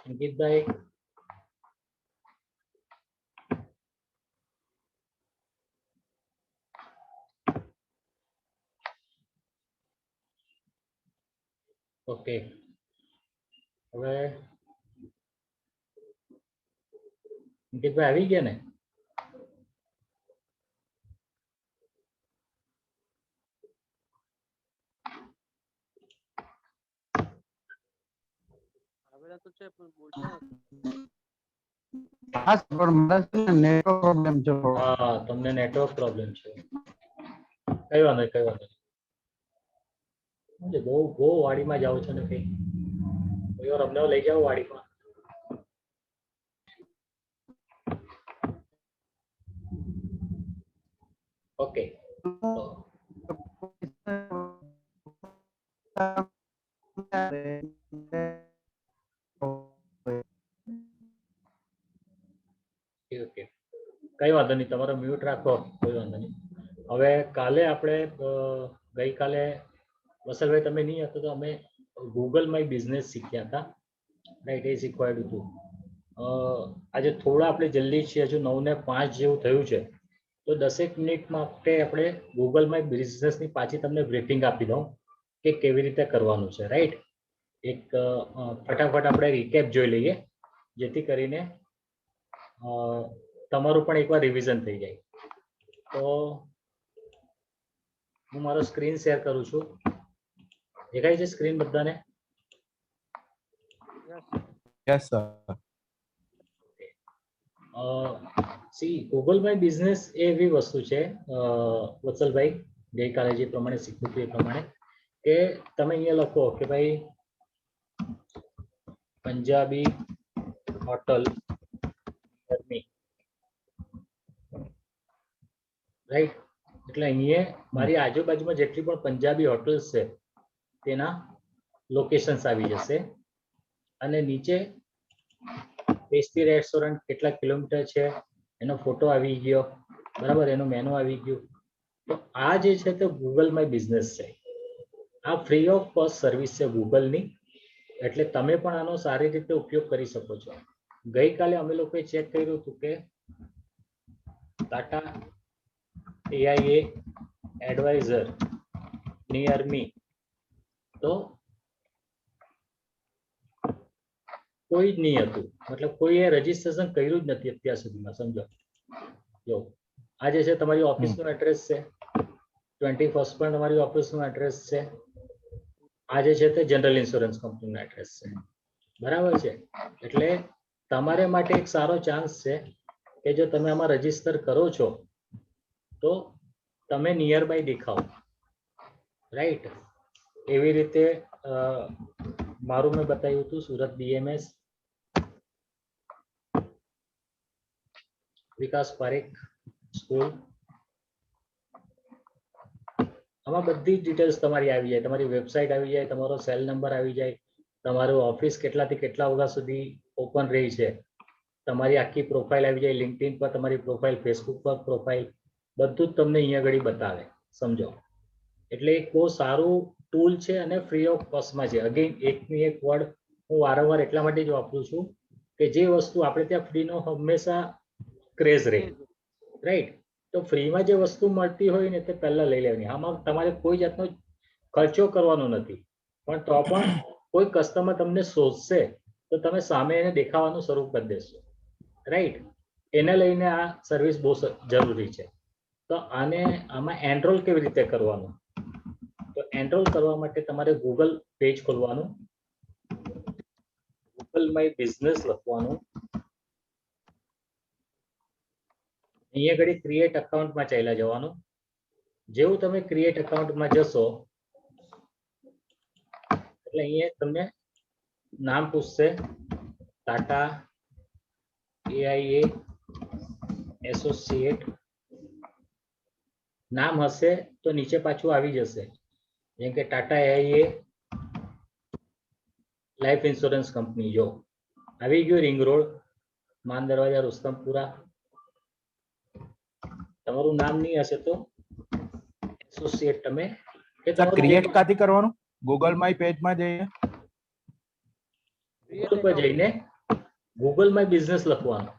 અંકિતભાઈ, okay, હવે અંકિતભાઈ આવી ગયા ને? તો છે પણ બોલતા નથી. હા પણ મારા નેટવર્ક પ્રોબ્લેમ છે. હા, તમને નેટવર્ક પ્રોબ્લેમ છે. કઈ વાંધો નહીં, કઈ વાંધો નહીં. બહુ બહુ વાડીમાં જાઓ છો ને કઈ કોઈ વાર અમને લઈ જાઓ વાડીમાં. ઓકે, ઓકે, કઈ વાંધો નહીં, તમારો મ્યુટ રાખો, કોઈ વાંધો નહીં. હવે કાલે આપણે ગઈકાલે વસલભાઈ તમે નહીં હતો તો અમે ગૂગલ માય બિઝનેસ શીખ્યા હતા, રાઈટ? એ શીખવાડ્યું હતું. આજે થોડા આપણે જલ્દી છીએ, હજુ 9:05 જેવું થયું છે, તો 10 મિનિટ માટે આપણે ગૂગલ માય બિઝનેસની પાછી તમને બ્રીફિંગ આપી દઉં કે કેવી રીતે કરવાનું છે, રાઈટ? એક ફટાફટ આપણે રિકેપ જોઈ લઈએ, જેથી કરીને તમારું પણ એકવાર રિવિઝન થઈ જાય. તો હું મારો સ્ક્રીન શેર કરું છું. દેખાય છે સ્ક્રીન બધાને? Yes sir. See Google my business એ એવી વસ્તુ છે વત્સલભાઈ, ગઈકાલે જે પ્રમાણે શીખ્યું હતું એ પ્રમાણે, કે તમે અહીંયા લખો કે ભાઈ પંજાબી હોટલ રાઈટ. એટલે અહીંયા મારી આજુબાજુમાં જેટલી પણ પંજાબી હોટલ્સ છે તેના લોકેશન્સ આવી જશે, અને નીચે ટેસ્ટી રેસ્ટોરન્ટ કેટલા કિલોમીટર છે એનો ફોટો આવી ગયો, બરાબર? એનો મેનુ આવી ગયું. તો આ જે છે તે ગૂગલ માય બિઝનેસ છે. આ ફ્રી ઓફ કોસ્ટ સર્વિસ છે ગૂગલની, એટલે તમે પણ આનો સારી રીતે ઉપયોગ કરી શકો છો. ગઈકાલે અમે લોકોએ ચેક કર્યું હતું કે ટાટા AIA એડવાઇઝર નિયર મી, તો કોઈ જ નહીં હતું, મતલબ કોઈએ રજીસ્ટ્રેશન કર્યું જ નથી અત્યાર સુધીમાં, સમજો. જો આ જે છે તમારી ઓફિસનું એડ્રેસ છે, 21st પણ તમારી ઓફિસનું એડ્રેસ છે. આ જે છે તે જનરલ ઇન્સ્યોરન્સ કંપનીનું એડ્રેસ છે, બરાબર છે? એટલે તમારે માટે એક સારો ચાન્સ છે કે જો તમે આમાં રજીસ્ટર કરો છો તો તમે નિયર બાય દેખાઓ, રાઈટ? એવી રીતે મારું મેં બતાવ્યું હતું સુરત BMS, વિકાસ પારેખ સ્કૂલ. આમાં બધી જ ડિટેલ્સ તમારી આવી જાય, તમારી વેબસાઇટ આવી જાય, તમારો સેલ નંબર આવી જાય, તમારું ઓફિસ કેટલાથી કેટલા વાગ્યા સુધી ઓપન રહી છે, તમારી આખી પ્રોફાઇલ આવી જાય, લિંક્ડઇન પર તમારી પ્રોફાઇલ, ફેસબુક પર પ્રોફાઇલ, બધું જ તમને અહીંયા ઘડી બતાવે, સમજો. એટલે એક બહુ સારું ટૂલ છે અને ફ્રી ઓફ કોસ્ટમાં છે. અગેન એકની એક વર્ડ હું વારંવાર એટલા માટે જ વાપરું છું કે જે વસ્તુ આપણે ત્યાં ફ્રીનો હંમેશા ક્રેઝ રહે, રાઈટ? તો ફ્રીમાં જે વસ્તુ મળતી હોય ને તે પહેલા લઈ લેવાની. આમાં તમારે કોઈ જાતનો ખર્ચો કરવાનો નથી, પણ તો પણ કોઈ કસ્ટમર તમને શોધશે તો તમે સામે એને દેખાવાનું શરૂ કરી દેશો, રાઈટ? એને લઈને આ સર્વિસ બહુ જરૂરી છે. તો આમાં એનરોલ કેવી રીતે કરવાનું? તો એનરોલ કરવા માટે તમારે ગૂગલ પેજ ખોલવાનું, ગૂગલ માય બિઝનેસ લખવાનું, અહીંયા ઘડી ક્રિએટ અકાઉન્ટમાં ચાલ્યા જવાનું. જેવું તમે ક્રિએટ અકાઉન્ટમાં જશો એટલે અહીંયા તમને નામ પૂછશે, ટાટા AIA એસોસિએટ નામ હશે તો નીચે પાછું આવી જશે, જેમ કે Tata AIA life insurance company. જો આવી ગયું, રિંગ રોડ, માન દરવાજા, રુસ્તમપુરા. તમારું નામ નહીં હશે તો એસોસિએટ તમે ક્રિએટ કાથી કરવાનું? ગૂગલ માય પેજમાં જઈએ, ગૂગલ પર જઈને ગૂગલ માય બિઝનેસ લખવાનું,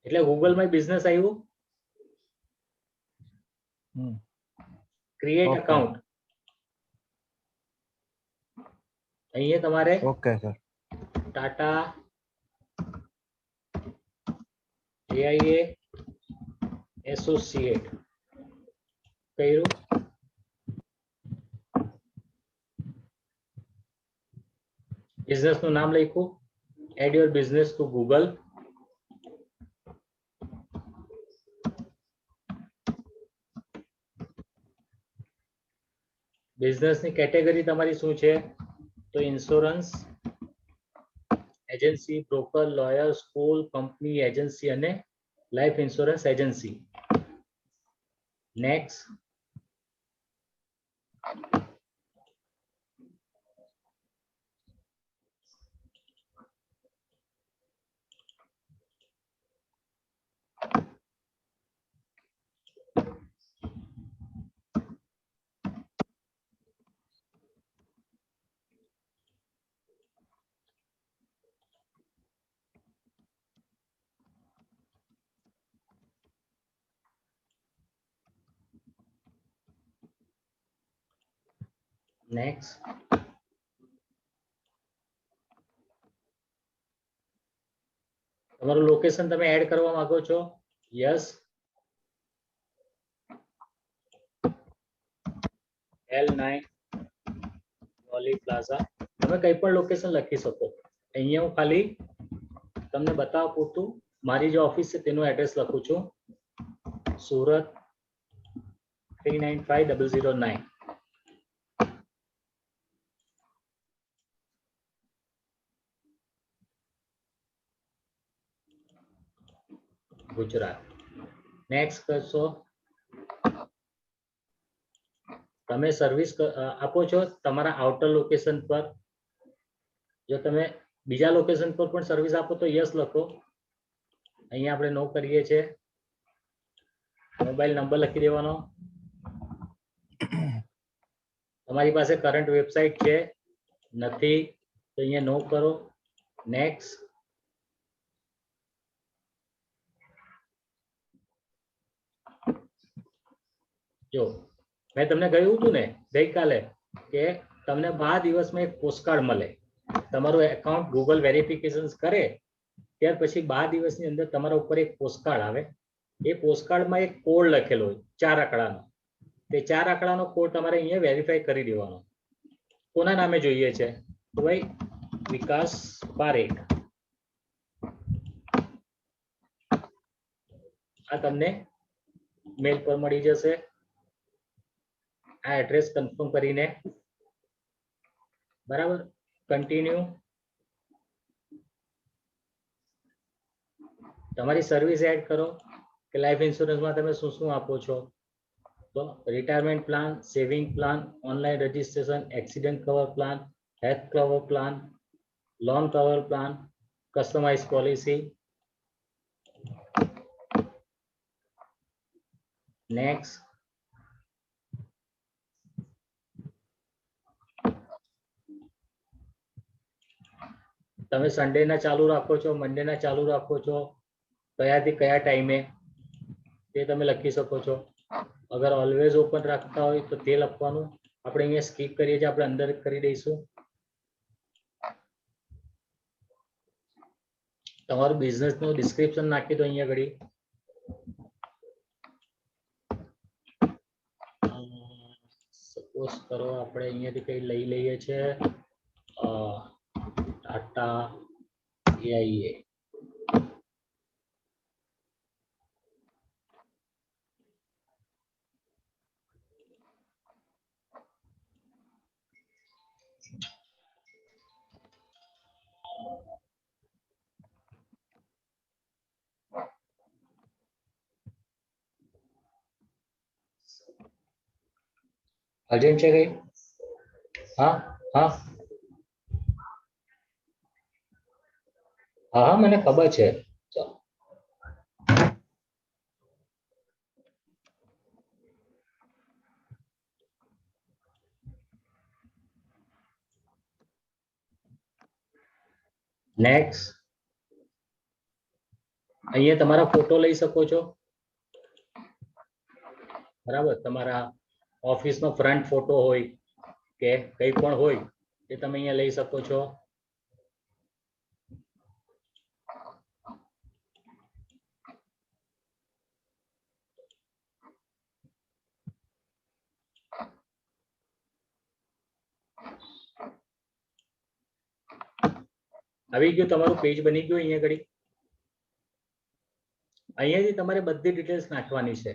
એટલે ગૂગલ માય બિઝનેસ આવ્યું. Create Okay. અકાઉન્ટ, અહીંયા તમારે okay sir. Tata AIA associate કર્યું. બિઝનેસ નું નામ લખ્યું. Add your business to Google. Business ની કેટેગરી તમારી શું છે? તો insurance agency, broker, lawyer, school, company, agency અને life insurance agency. Next. Next. તમારું લોકેશન તમે એડ કરવા માંગો છો? યસ. L9 વોલી પ્લાઝા. તમે કઈ પણ લોકેશન લખી શકો. અહીંયા હું ખાલી તમને બતાવવા પૂરતું મારી જે ઓફિસ છે તેનું એડ્રેસ લખું છું. સુરત 395009. ગુજરાત. નેક્સ્ટ કરશો. તમે સર્વિસ આપો છો તમારા આઉટર લોકેશન પર. જો તમે બીજા લોકેશન પર પણ સર્વિસ આપો તો યસ લખો. અહીંયા આપણે નો કરીએ છીએ. મોબાઈલ નંબર લખી દેવાનો. તમારી પાસે કરંટ વેબસાઇટ છે? નથી તો અહીંયા નો કરો. નેક્સ્ટ. જો મેં તમને કહ્યું હતું ને ગઈકાલે કે તમને 12 દિવસમાં એક પોસ્ટકાર્ડ મળે. તમારું એકાઉન્ટ ગૂગલ વેરિફિકેશન કરે ત્યાર પછી 12 દિવસની અંદર તમારા ઉપર એક પોસ્ટકાર્ડ આવે. એ પોસ્ટકાર્ડમાં એક કોડ લખેલો હોય 4 આંકડાનો. તે 4 આંકડાનો કોડ તમારે અહીંયા વેરીફાઈ કરી દેવાનો. કોના નામે જોઈએ છે? તો ભાઈ વિકાસ પારેખ. આ તમને મેલ પર મળી જશે. આ એડ્રેસ કન્ફર્મ કરીને બરાબર કન્ટિન્યુ. તમારી સર્વિસ એડ કરો કે લાઈફ ઇન્સ્યોરન્સમાં તમે શું શું આપો છો. તો retirement plan, saving plan, online registration, accident cover plan, health cover plan, loan cover plan, customize policy. Next. તમે સન્ડે ના ચાલુ રાખો છો, મંડે ના ચાલુ રાખો છો, કયાથી કયા ટાઈમે તે તમે લખી શકો છો. અગર ઓલવેઝ ઓપન રાખતા હોય તો તે લખવાનું. આપણે અહીંયા સ્કીપ કરીએ છીએ, આપણે અંદર કરી દઈશું. તમારું બિઝનેસ નું ડિસ્ક્રિપ્શન નાખી દો અહીંયા ઘડી. સપોઝ કરો આપણે અહીંયાથી કઈ લઈ લઈએ છીએ ટાટા AIA. અર્જન્ટ છે કઈ? હા હા હા હા મને ખબર છે. ચાલો. નેક્સ્ટ, અહીંયા તમારા ફોટો લઈ શકો છો, બરાબર. તમારા ઓફિસનો ફ્રન્ટ ફોટો હોય કે કંઈ પણ હોય એ તમે અહીંયા લઈ શકો છો. આવી ગયું, તમારું પેજ બની ગયું. અહીંયા ઘડી અહીંયાથી તમારે બધી ડિટેલ્સ નાખવાની છે.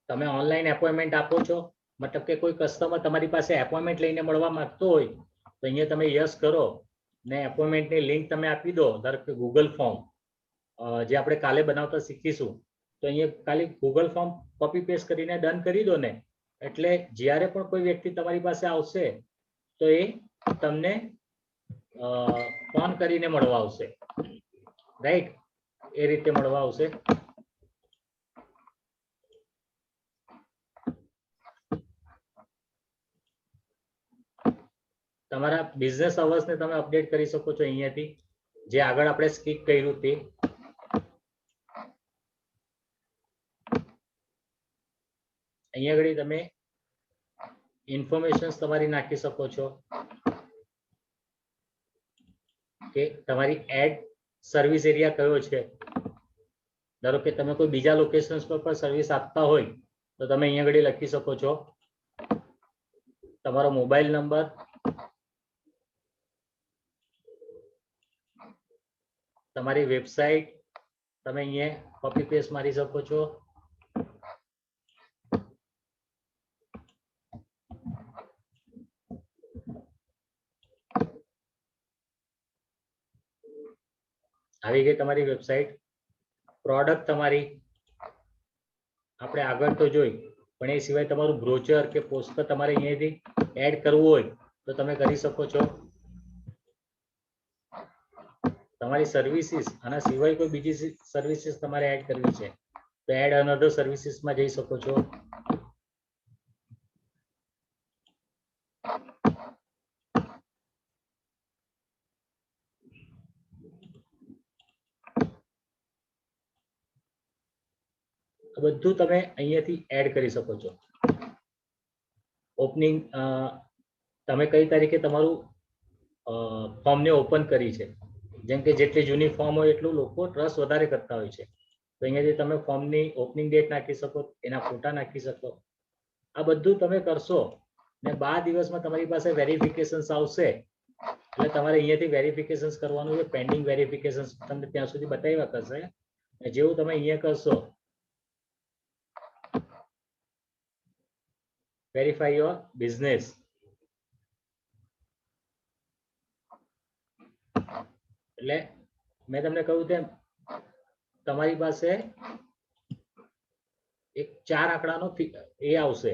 તમે ઓનલાઈન એપોઇન્ટમેન્ટ આપો છો, મતલબ કે કોઈ કસ્ટમર તમારી પાસે એપોઇન્ટમેન્ટ લઈને મળવા માંગતો હોય તો અહીંયા તમે યસ કરો ને એપોઇન્ટમેન્ટની લિંક તમે આપી દો. ધારો કે ગૂગલ ફોર્મ જે આપણે કાલે બનાવતા શીખીશું, તો અહીંયા ખાલી ગૂગલ ફોર્મ કોપી પેસ્ટ કરીને ડન કરી દો ને, એટલે જ્યારે પણ કોઈ વ્યક્તિ તમારી પાસે આવશે તો એ તમને ફોન કરીને મળવા આવશે, રાઈટ? એ રીતે મળવા આવશે. તમારા બિઝનેસ અવર્સને તમે અપડેટ કરી શકો છો અહીંયાથી, જે આગળ આપણે સ્કીપ કર્યું તે. અહીંયા આગળ તમે ઇન્ફોર્મેશન તમારી નાખી શકો છો કે તમારી એડ સર્વિસ એરિયા કયો છે. ધારો કે તમે કોઈ બીજા લોકેશન્સ પર પણ સર્વિસ આપતા હોય તો તમે અહીંયા આગળ લખી શકો છો તમારો મોબાઈલ નંબર, તમારી વેબસાઇટ તમે અહીંયા કોપી પેસ્ટ મારી શકો છો. આવી ગઈ તમારી વેબસાઇટ. પ્રોડક્ટ તમારી આપણે આગળ તો જોઈ, પણ એ સિવાય તમારું બ્રોચર કે પોસ્ટર તમારે અહીંયાથી એડ કરવું હોય તો તમે કરી શકો છો. તમારી સર્વિસીસ આના સિવાય કોઈ બીજી સર્વિસીસ તમારે એડ કરવી છે તો એડ અનધર સર્વિસીસમાં જઈ શકો છો. બધું તમે અહીંયાથી એડ કરી શકો છો. ઓપનિંગ તમે કઈ તારીખે તમારું ફોર્મને ઓપન કરી છે, જેમ કે જેટલી જૂની ફોર્મ હોય એટલું લોકો ટ્રસ્ટ વધારે કરતા હોય છે, તો અહીંયાથી તમે ફોર્મની ઓપનિંગ ડેટ નાખી શકો, એના ફોટા નાખી શકો. આ બધું તમે કરશો ને 12 દિવસમાં તમારી પાસે વેરિફિકેશન્સ આવશે, એટલે તમારે અહીંયાથી વેરિફિકેશન્સ કરવાનું છે. પેન્ડિંગ વેરિફિકેશન્સ તમને ત્યાં સુધી બતાવ્યા કરશે. જેવું તમે અહીંયા કરશો વેરીફાઈ યોર બિઝનેસ, એટલે મેં તમને કહ્યું તેમ તમારી પાસે એક 4 આંકડાનો એ આવશે,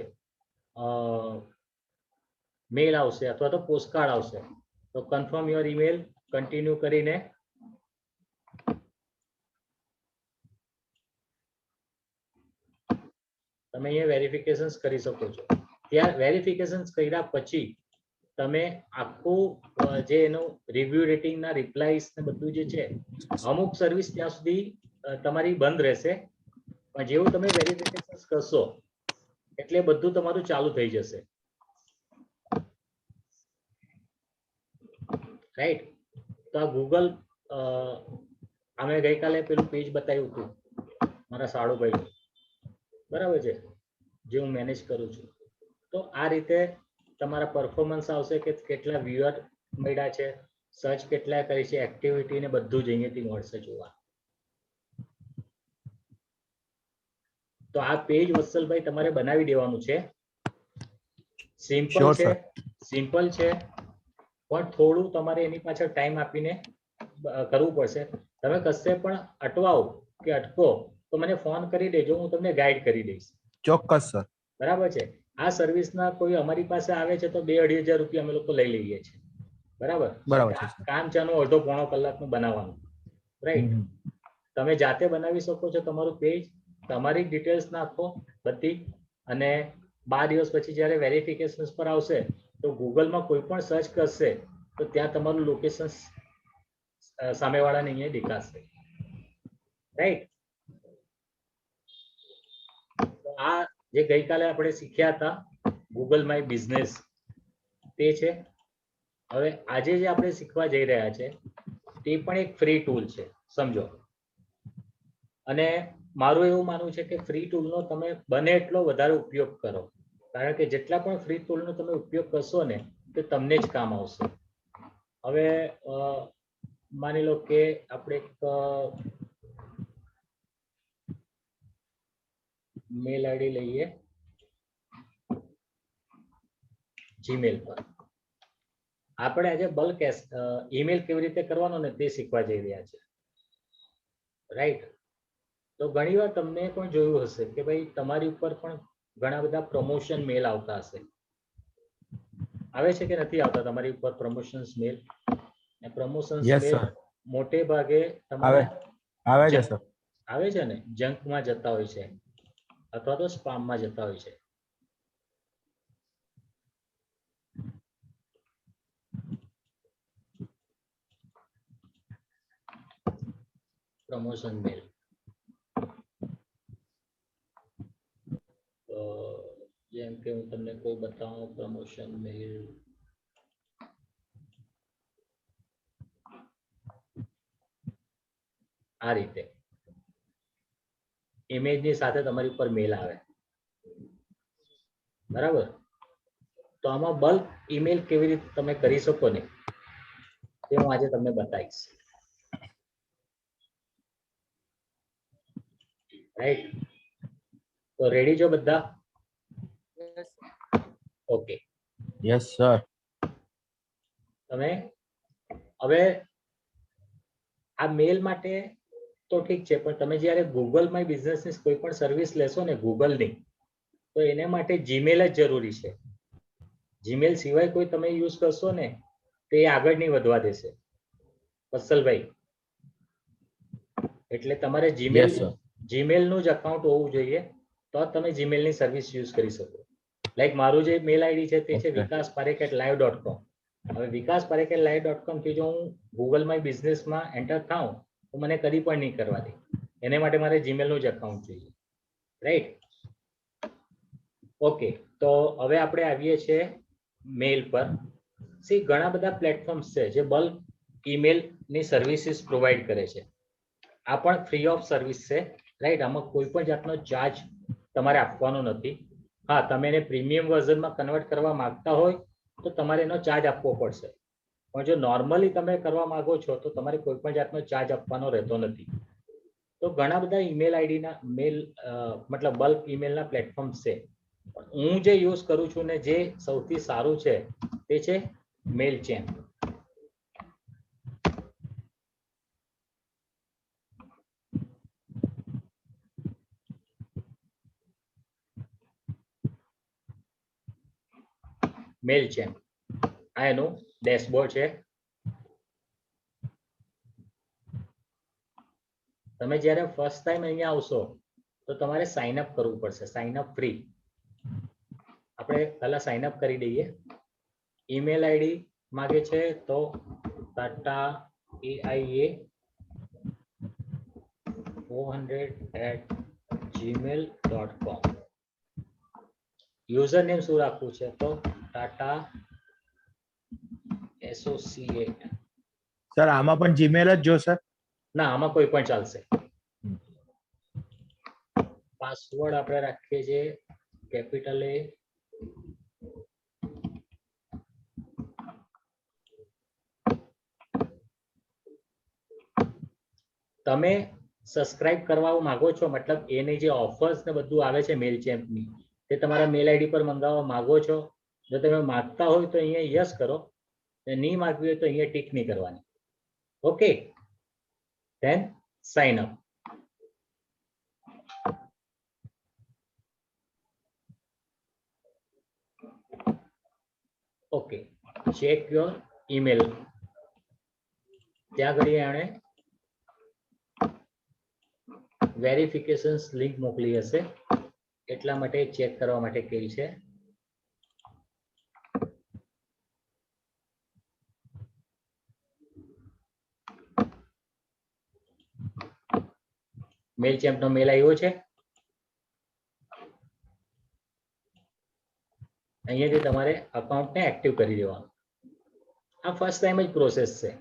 મેલ આવશે અથવા તો પોસ્ટકાર્ડ આવશે. તો કન્ફર્મ યોર ઈમેલ કન્ટિન્યુ કરીને તમે અહીંયા વેરિફિકેશન્સ કરી શકો છો. ત્યાં વેરિફિકેશન્સ કર્યા પછી તમે આખું જે એનું રિવ્યુ રેટિંગના રિપ્લાયસ ને બધું જે છે, અમુક સર્વિસ ત્યાં સુધી તમારી બંધ રહેશે, પણ જેવું તમે વેરિફિકેશન્સ કરશો એટલે બધું તમારું ચાલુ થઈ જશે, રાઈટ? તો આ ગૂગલ અમે ગઈકાલે પેલું પેજ બતાવ્યું હતું મારા સાળુભાઈ, બરાબર છે, જે હું મેનેજ કરું છું. તો આ રીતે તમારા પરફોર્મન્સ આવશે કે કેટલા વ્યુઅર મળ્યા છે, સર્ચ કેટલા કરી છે, એક્ટિવિટી ને બધું જ અહીંયાથી મળશે જોવા. તો આ પેજ વત્સલભાઈ તમારે બનાવી દેવાનું છે. સિમ્પલ છે, સિમ્પલ છે, પણ થોડું તમારે એની પાછળ ટાઈમ આપીને કરવું પડશે. તમે કશે પણ અટવાઓ કે અટકો તો મને ફોન કરી દેજો, હું તમને ગાઈડ કરી દઈશ. ચોક્કસ સર. બરાબર છે. આ સર્વિસના કોઈ અમારી પાસે આવે છે તો 2-2,500 રૂપિયા અમે લોકો લઈ લઈએ છીએ, બરાબર. બરાબર છે સર. કામ ચાનું અડધો પોણો કલાકનું બનાવવાનું, રાઈટ. તમે જાતે બનાવી શકો છો તમારું પેજ, તમારી ડિટેલ્સ નાખો બધી, અને 12 દિવસ પછી જ્યારે વેરિફિકેશન પર આવશે તો ગૂગલમાં કોઈ પણ સર્ચ કરશે તો ત્યાં તમારું લોકેશન સામેવાળાને અહીંયા દેખાશે, રાઈટ. આ જે ગઈકાલે આપણે શીખ્યા હતા ગૂગલ માય બિઝનેસ તે છે. હવે આજે જે આપણે શીખવા જઈ રહ્યા છે તે પણ એક ફ્રી ટૂલ છે, સમજો. અને મારું એવું માનવું છે કે ફ્રી ટૂલનો તમે બને એટલો વધારે ઉપયોગ કરો, કારણ કે જેટલા પણ ફ્રી ટૂલનો તમે ઉપયોગ કરશો ને તે તમને જ કામ આવશે. હવે માની લો કે આપણે એક મેલ આઈડી લઈએ જીમેલ પર. આપણે આજે બલ્ક ઈમેલ કેવી રીતે કરવાનો ને તે શીખવા જઈ રહ્યા છે, રાઈટ. તો ઘણી વાર તમને પણ જોયું હશે કે ભાઈ તમારી ઉપર પણ ઘણા બધા પ્રમોશન મેલ આવતા હશે. આવે છે કે નથી આવતા તમારી ઉપર પ્રમોશન્સ મેલ? પ્રમોશન્સ યસ મેલ સર. મોટે ભાગે તમારા આવે છે સર. આવે છે ને, જંકમાં જતા હોય છે અથવા તો સ્પામમાં જતા હોય છે. પ્રમોશન મેલ જેમ કે હું તમને કોઈ બતાવું પ્રમોશન મેલ. આ રીતે ઇમેજની સાથે તમારી ઉપર મેલ આવે, બરાબર. તો આમાં બલ્ક ઈમેલ કેવી રીતે તમે કરી શકો ને તે હું આજે તમને બતાવીશ, રાઈટ. તો રેડી છો બધા? Yes, sir. Okay. Yes sir. તમે હવે આ મેલ માટે તો ઠીક છે, પણ તમે જ્યારે ગૂગલ માય બિઝનેસની કોઈ પણ સર્વિસ લેશો ને ગૂગલની, તો એને માટે જીમેલ જ જરૂરી છે. જીમેલ સિવાય કોઈ તમે યુઝ કરશો ને તે આગળ નહીં વધવા દેશે, વત્સલભાઈ. એટલે તમારે જીમેલ યસ સર. જીમેલનું જ અકાઉન્ટ હોવું જોઈએ તો તમે જીમેલની સર્વિસ યુઝ કરી શકો. લાઈક મારું જે મેલ આઈડી છે તે છે Okay. vikasparekh@live.com. હવે vikasparekh@live.com થી જો હું ગૂગલ માય બિઝનેસમાં એન્ટર થાઉં તો મને કદી પણ નહીં કરવા દે. એને માટે મારે જીમેલનું જ અકાઉન્ટ જોઈએ, રાઈટ. ઓકે. તો હવે આપણે આવીએ છીએ મેલ પર. સી ઘણા બધા પ્લેટફોર્મ્સ છે જે બલ્ક ઈમેલની સર્વિસીસ પ્રોવાઈડ કરે છે. આ પણ ફ્રી ઓફ સર્વિસ છે, રાઈટ. આમાં કોઈ પણ જાતનો ચાર્જ તમારે આપવાનો નથી. હા, તમે એને પ્રીમિયમ વર્ઝનમાં કન્વર્ટ કરવા માંગતા હોય તો તમારે એનો ચાર્જ આપવો પડશે, પણ જો નોર્મલી તમે કરવા માંગો છો તો તમારે કોઈ પણ જાતનો ચાર્જ આપવાનો રહેતો નથી. તો ઘણા બધા ઈમેલ આઈડીના મેલ મતલબ બલ્ક ઈમેલના પ્લેટફોર્મ્સ છે. હું જે યુઝ કરું છું ને જે સૌથી સારું છે તે છે મેલચેમ્પ. મેલચેમ્પ આ એનું ડેશબોર્ડ છે. તમે જ્યારે ફર્સ્ટ ટાઈમ અહીંયા આવશો તો તમારે સાઇન અપ કરવું પડશે, સાઇન અપ ફ્રી. આપણે પહેલા સાઇન અપ કરી દઈએ. ઈમેલ આઈડી માગે છે તો tata.aia400@gmail.com. યુઝર નેમ શું રાખવું છે તો ટાટા એસોસિએટ. સર આમાં પણ જીમેલ જ જો સર. ના, આમાં કોઈ પણ ચાલશે. પાસવર્ડ આપણે રાખીએ છીએ કેપિટલ A. તમે સબસ્ક્રાઇબ કરવા માંગો છો, મતલબ એની જે ઓફર્સ ને બધું આવે છે મેલચેમ્પની તે તમારા મેલ આઈડી પર મંગાવવા માંગો છો? જો તમે માંગતા હોય તો અહીંયા યસ કરો, અને નહીં માંગવી હોય તો અહીંયા ટીક નહીં કરવાની. Okay, then sign up. Okay, check your email ત્યાં ઘડી એણે વેરિફિકેશન લિંક મોકલી હશે, એટલા માટે ચેક કરવા માટે કહી છે. મેલ ચેમ્પનો મેલ આવ્યો છે. અહીંયાથી તમારે અકાઉન્ટને એક્ટિવ કરી દેવાનું. આ ફર્સ્ટ ટાઈમ જ પ્રોસેસ છે.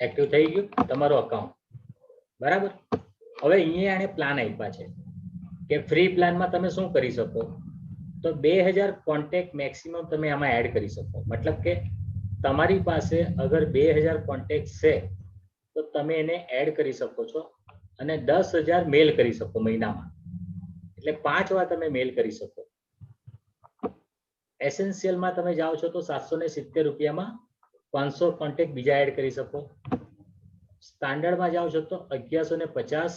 એક્ટિવ થઈ ગયું તમારું અકાઉન્ટ, બરાબર. હવે અહીંયા આને પ્લાન આપ્યા છે કે ફ્રી પ્લાનમાં તમે શું કરી શકો, તો 2000 કોન્ટેક્ટ મેક્સિમમ તમે આમાં એડ કરી શકો. મતલબ કે તમારી પાસે અગર 2000 કોન્ટેક્ટ છે તો તમે એને એડ કરી શકો છો અને 10,000 મેલ કરી શકો મહિનામાં, એટલે 5 વાર તમે મેલ કરી શકો. એસેન્શિયલમાં તમે જાઓ છો તો 770 રૂપિયામાં 500 કોન્ટેક્ટ બીજા એડ કરી શકો. સ્ટાન્ડર્ડમાં જાઓ છો તો 1150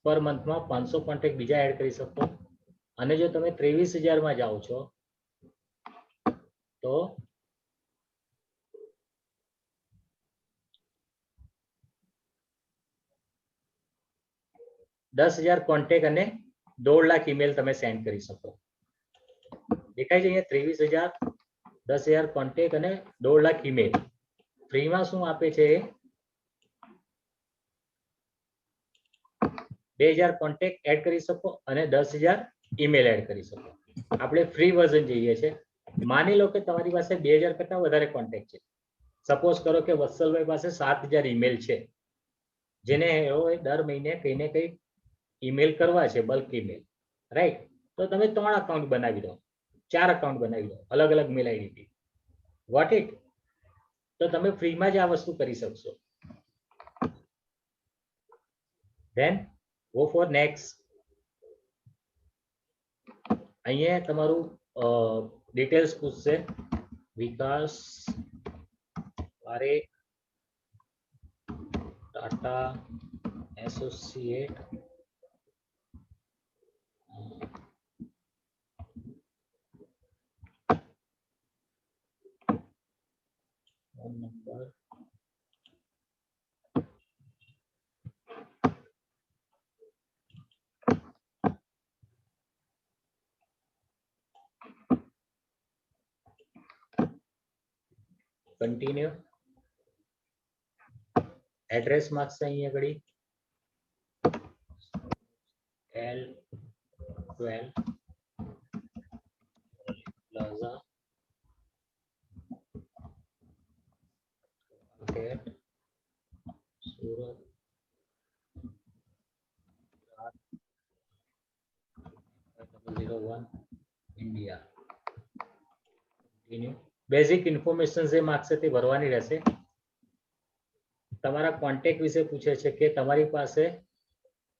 પર મંથમાં 500 કોન્ટેક્ટ બીજા એડ કરી શકો. અને જો તમે 23,000 માં જાઓ છો તો $10,000 કોન્ટેક્ટ અને 1.5 લાખ ઈમેલ તમે સેન્ડ કરી શકો. દેખાય છે અહીંયા 23,000, 10,000 કોન્ટેક્ટ અને 1.5 લાખ ઈમેલ. ફ્રીમાં શું આપે છે? 2,000 કોન્ટેક્ટ એડ કરી શકો અને 10,000 ઈમેલ એડ કરી શકો. આપણે ફ્રી વર્ઝન જોઈએ છે. માની લો કે તમારી પાસે 2,000 કરતા વધારે કોન્ટેક્ટ છે. સપોઝ કરો કે વત્સલભાઈ પાસે 7,000 ઈમેલ છે, જેને દર મહિને કઈ ને કઈ ઈમેલ કરવા છે, બલ્ક ઈમેલ, રાઈટ? તો તમે 3 અકાઉન્ટ બનાવી દો, 4 અકાઉન્ટ બનાવી દો, અલગ અલગ મેલ આઈડી. What it? તો તમે ફ્રીમાં જ આ વસ્તુ કરી શકશો. Then go for next. અહીંયા તમારું ડિટેલ્સ પૂછશે. વિકાસ વારે Tata associate phone number continue. Address માંગશે અહીંયા ઘડી L12 plaza market Surat 001 India. Continue. Basic information જે માંગશે તે ભરવાની રહેશે. તમારા કોન્ટેક્ટ વિશે પૂછે છે કે તમારી પાસે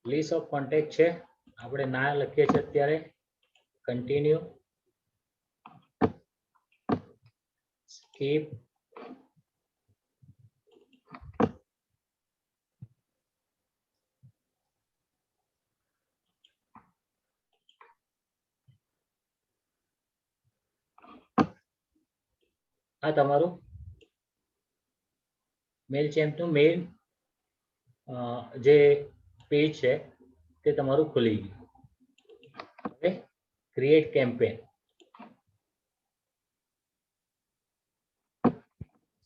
લિસ્ટ ઓફ કોન્ટેક્ટ છે. આપણે ના લખીએ છીએ અત્યારે. કન્ટિન્યુ. સ્કીપ. આ તમારું મેલ ચેમ્પનું મેઇન જે પેજ છે તે તમારું ખુલી ગયું. હવે ક્રિએટ કેમ્પેન.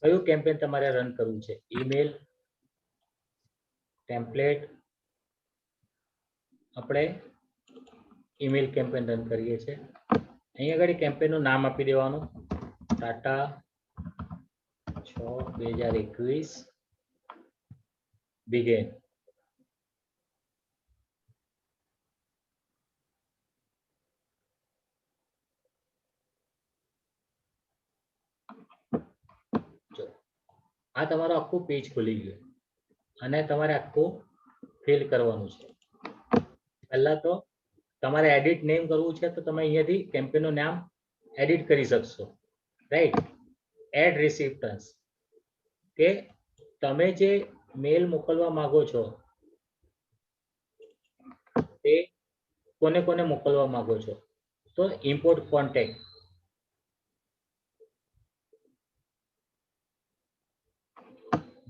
કયું કેમ્પેન તમારે રન કરવું છે? Email template. આપણે ઈમેલ કેમ્પેન રન કરીએ છીએ. અહીંયા આગળ કેમ્પેનનું નામ આપી દેવાનું. ટાટા 6/2021 બિગેન. આ તમારું આખું પેજ ખુલી ગયું. અને તમારે આખું ફિલ કરવાનું છે. પહેલા તો તમારે એડિટ નેમ કરવું છે તો તમે અહીંયાથી કેમ્પેનનું નામ એડિટ કરી શકશો, રાઈટ. એડ રિસિપ્ટન્સ કે તમે જે મેલ મોકલવા માંગો છો તે કોને કોને મોકલવા માંગો છો, તો ઇમ્પોર્ટ કોન્ટેક્ટ.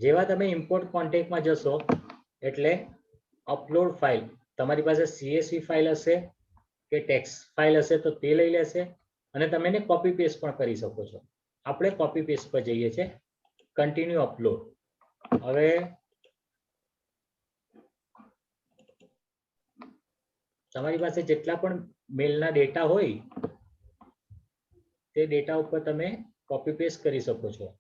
જેવા તમે ઇમ્પોર્ટ કોન્ટેક્ટમાં જશો એટલે અપલોડ ફાઇલ, તમારી પાસે CSV ફાઇલ હશે કે ટેક્સ્ટ ફાઇલ હશે તો તે લઈ લેશે અને તમે એને કોપી પેસ્ટ પણ કરી શકો છો. આપણે કોપી પેસ્ટ પર જઈએ છીએ, કન્ટિન્યુ અપલોડ. હવે તમારી પાસે જેટલા પણ મેલના ડેટા હોય તે ડેટા ઉપર તમે કોપી પેસ્ટ કરી શકો છો.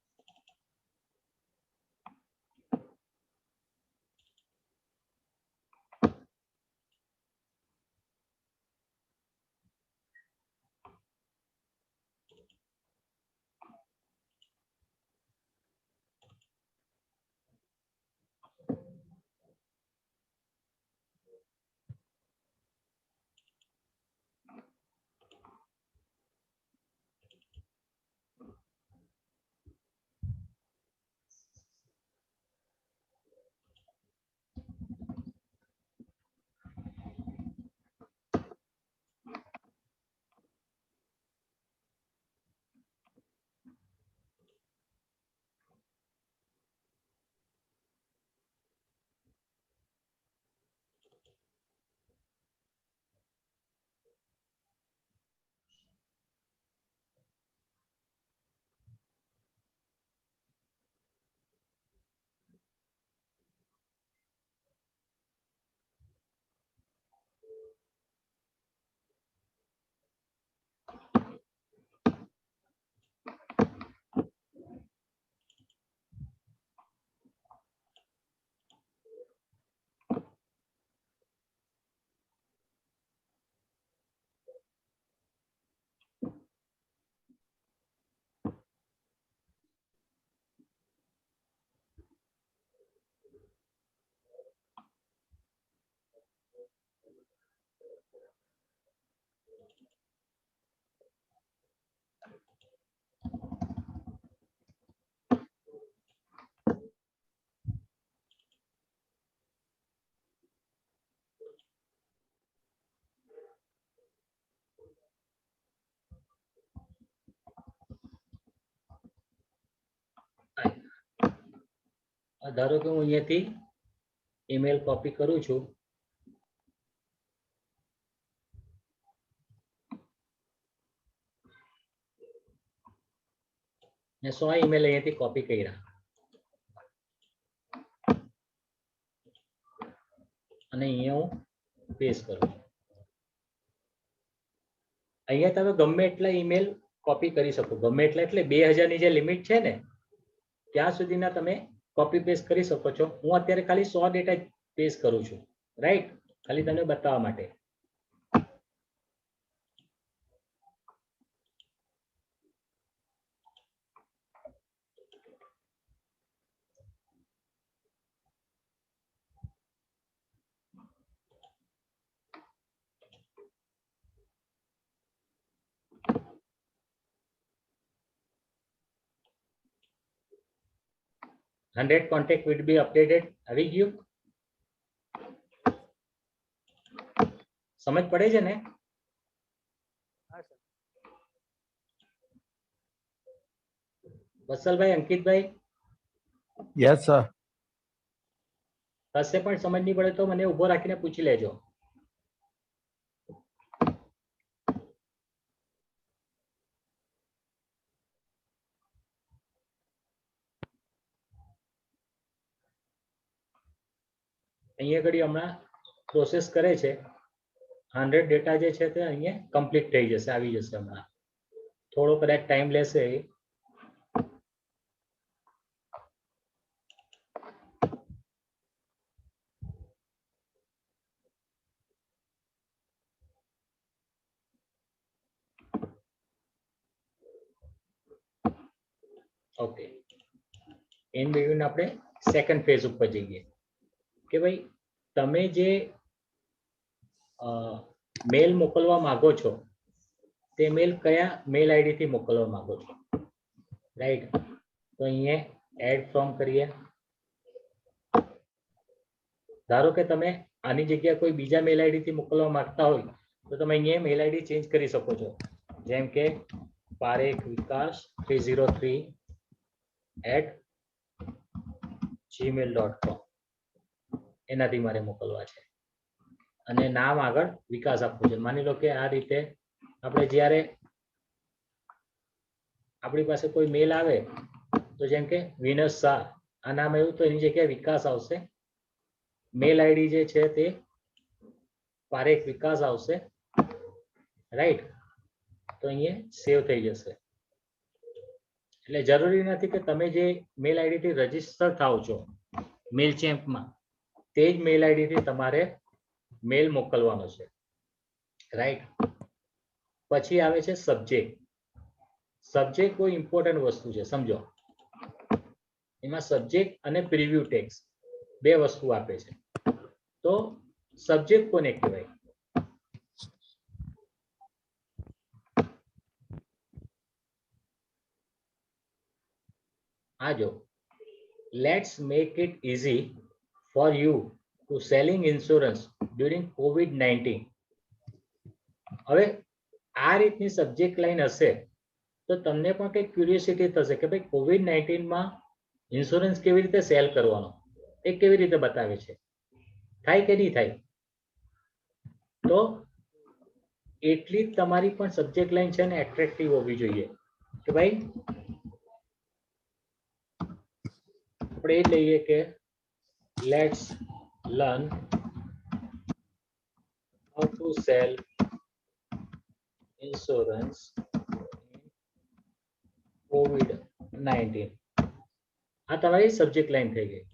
ધારો કે હું અહીંયાથી ઈમેલ કોપી કરું છું ને 100 ઈમેલ અહીંયાથી કોપી કર્યા અને અહીંયા હું પેસ્ટ કરું છું. અહીંયા તમે ગમે એટલા ઈમેલ કોપી કરી શકો, ગમે એટલા એટલે 2000 ની જે લિમિટ છે ને ત્યાં સુધીના તમે કોપી પેસ્ટ કરી શકો છો. હું અત્યારે ખાલી 100 ડેટા પેસ્ટ કરું છું, રાઈટ, ખાલી તમને બતાવવા માટે. Hundred contact will be updated આવી ગયું? સમજ પડે છે ને? હા સર. વત્સલભાઈ, અંકિતભાઈ, યસ સર. કશે પણ સમજ નહીં પડે તો મને ઉભો રાખીને પૂછી લેજો. અહીંયા ઘડી હમણાં પ્રોસેસ કરે છે. 100 ડેટા જે છે તે અહીંયા કમ્પ્લીટ થઈ જશે, આવી જશે હમણાં. થોડો કદાચ ટાઈમ લેશે. ઓકે, ઇન બિટવીન આપણે સેકન્ડ ફેઝ ઉપર જઈએ. કે ભાઈ તમે જે મેલ મોકલવા માંગો છો તે મેલ કયા મેલ આઈડી થી મોકલવા માંગો છો, રાઈટ. તો અહીંયા એડ ફ્રોમ કરીએ. ધારો કે તમે આની જગ્યાએ કોઈ બીજા મેલ આઈડી થી મોકલવા માંગતા હોય તો તમે અહીંયા મેલ આઈડી ચેન્જ કરી શકો છો, જેમ કે parekhvikas303@gmail.com એનાથી મારે મોકલવા છે અને નામ આગળ વિકાસ આપવું છે. માની લો કે આ રીતે આપણે જ્યારે આપણી પાસે કોઈ મેલ આવે તો જેમ કે વિનસ શાહ આ નામ આવ્યું તો એની જગ્યાએ વિકાસ આવશે. મેલ આઈડી જે છે તે પારેખ વિકાસ આવશે, રાઈટ. તો અહીંયા સેવ થઈ જશે. એટલે જરૂરી નથી કે તમે જે મેલ આઈડી થી રજીસ્ટર થાવ છો મેલચેમ્પમાં તે જ મેલ આઈડી થી તમારે મેલ મોકલવાનો છે, રાઈટ. પછી આવે છે સબ્જેક્ટ. સબ્જેક્ટ કોઈ ઇમ્પોર્ટન્ટ વસ્તુ છે, સમજો. એમાં સબ્જેક્ટ અને પ્રિવ્યુ ટેક્સ્ટ બે વસ્તુ આપે છે. તો સબ્જેક્ટ કોને કહેવાય? આ જો, let's make it easy for you to selling insurance during COVID-19. હવે આ રીતની સબ્જેક્ટ લાઈન હશે તો તમને પણ કંઈક ક્યુરિયોસિટી થશે કે ભાઈ COVID-19માં ઇન્સ્યોરન્સ કેવી રીતે સેલ કરવાનો, એ કેવી રીતે બતાવે છે, થાય કે નહીં થાય. તો એટલી જ તમારી પણ સબ્જેક્ટ લાઈન છે ને એટ્રેક્ટિવ હોવી જોઈએ કે ભાઈ આપણે એ લઈએ કે let's learn how to sell insurance COVID-19. આ તમારી સબ્જેક્ટ લાઈન થઈ ગઈ.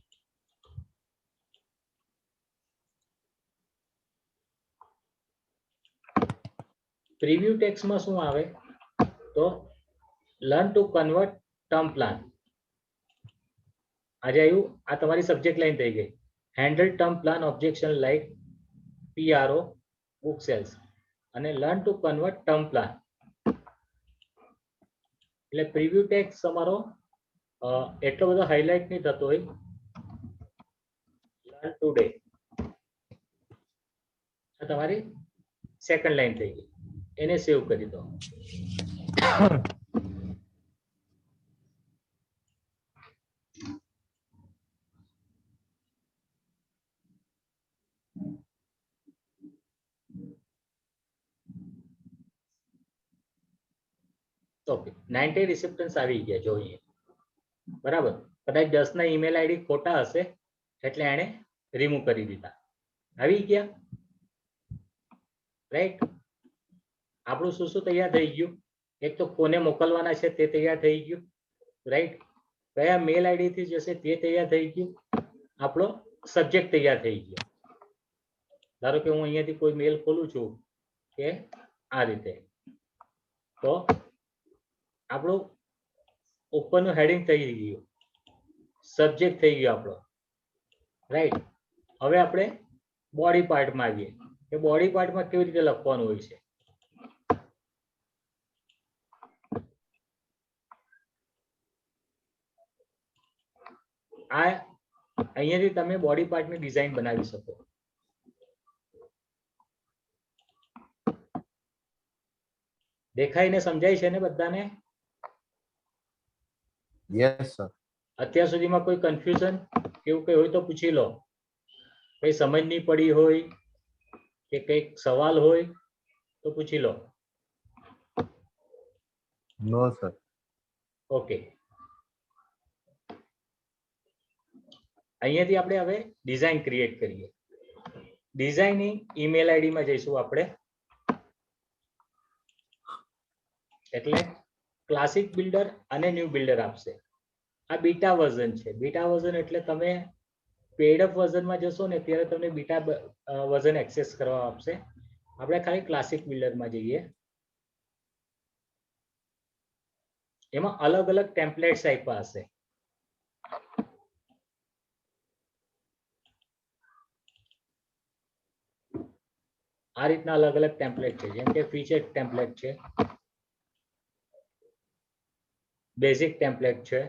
પ્રિવ્યુ ટેક્સ્ટમાં શું આવે તો learn to convert term plan. આજે આવ્યું, આ તમારી સબ્જેક્ટ લાઈન થઈ ગઈ. Handle term plan objection like PRO book sales અને learn to convert term plan. એટલે પ્રિવ્યુ ટેક્સ્ટ તમારો એટલો બધો હાઇલાઇટ નહીં થતો હોય. લર્ન ટુડે આ તમારી સેકન્ડ લાઈન થઈ ગઈ. એને સેવ કરી દો. ઓકે, 90 રિસેપ્ટન્સ આવી ગયા જોઈએ, બરાબર. કદાચ 10 ના ઈમેલ આઈડી ખોટા હશે એટલે એણે રિમૂવ કરી દીધા. આવી ગયા, રાઈટ. આપણું શું શું તૈયાર થઈ ગયું? એક તો કોને મોકલવાના છે તે તૈયાર થઈ ગયું, રાઈટ. કયા મેલ આઈડી થી જશે તે તૈયાર થઈ ગયું. આપણો સબ્જેક્ટ તૈયાર થઈ ગયો. ધારો કે હું અહીંયાથી કોઈ મેલ ખોલું છું કે આ રીતે, તો આપણું ઉપરનું હેડિંગ થઈ ગયું, સબ્જેક્ટ થઈ ગયો આપણો, રાઈટ. હવે આપણે બોડી પાર્ટમાં આવીએ કે બોડી પાર્ટમાં કેવી રીતે લખવાનું હોય છે. આ અહીંયાથી તમે બોડી પાર્ટની ડિઝાઇન બનાવી શકો. દેખાઈને સમજાય છે ને બધાને? Yes, sir. અત્યાર સુધીમાં કોઈ કન્ફ્યુઝન કેવું કઈ હોય તો પૂછી લો. કઈ સમજ નહીં પડી હોય કે કઈક સવાલ હોય તો પૂછી લો. No, sir. ઓકે, અહીંયાથી આપણે હવે ડિઝાઇન ક્રિએટ કરીએ. ડિઝાઇનિંગ ઈમેલ આઈડીમાં જઈશું આપણે. એટલે ક્લાસિક બિલ્ડર અને ન્યૂ બિલ્ડર આપશે. આ બીટા વર્ઝન છે. બીટા વર્ઝન એટલે તમે પેડઅપ વર્ઝનમાં જશો ને ત્યારે તમને બીટા વર્ઝન એક્સેસ કરવા આપશે. આપણે ખાલી ક્લાસિક બિલ્ડરમાં જઈએ. એમાં અલગ અલગ ટેમ્પલેટ્સ આપ્યા હશે. આ રીતના અલગ અલગ ટેમ્પલેટ છે, જેમ કે ફીચર ટેમ્પલેટ છે, બેઝિક ટેમ્પલેટ છે.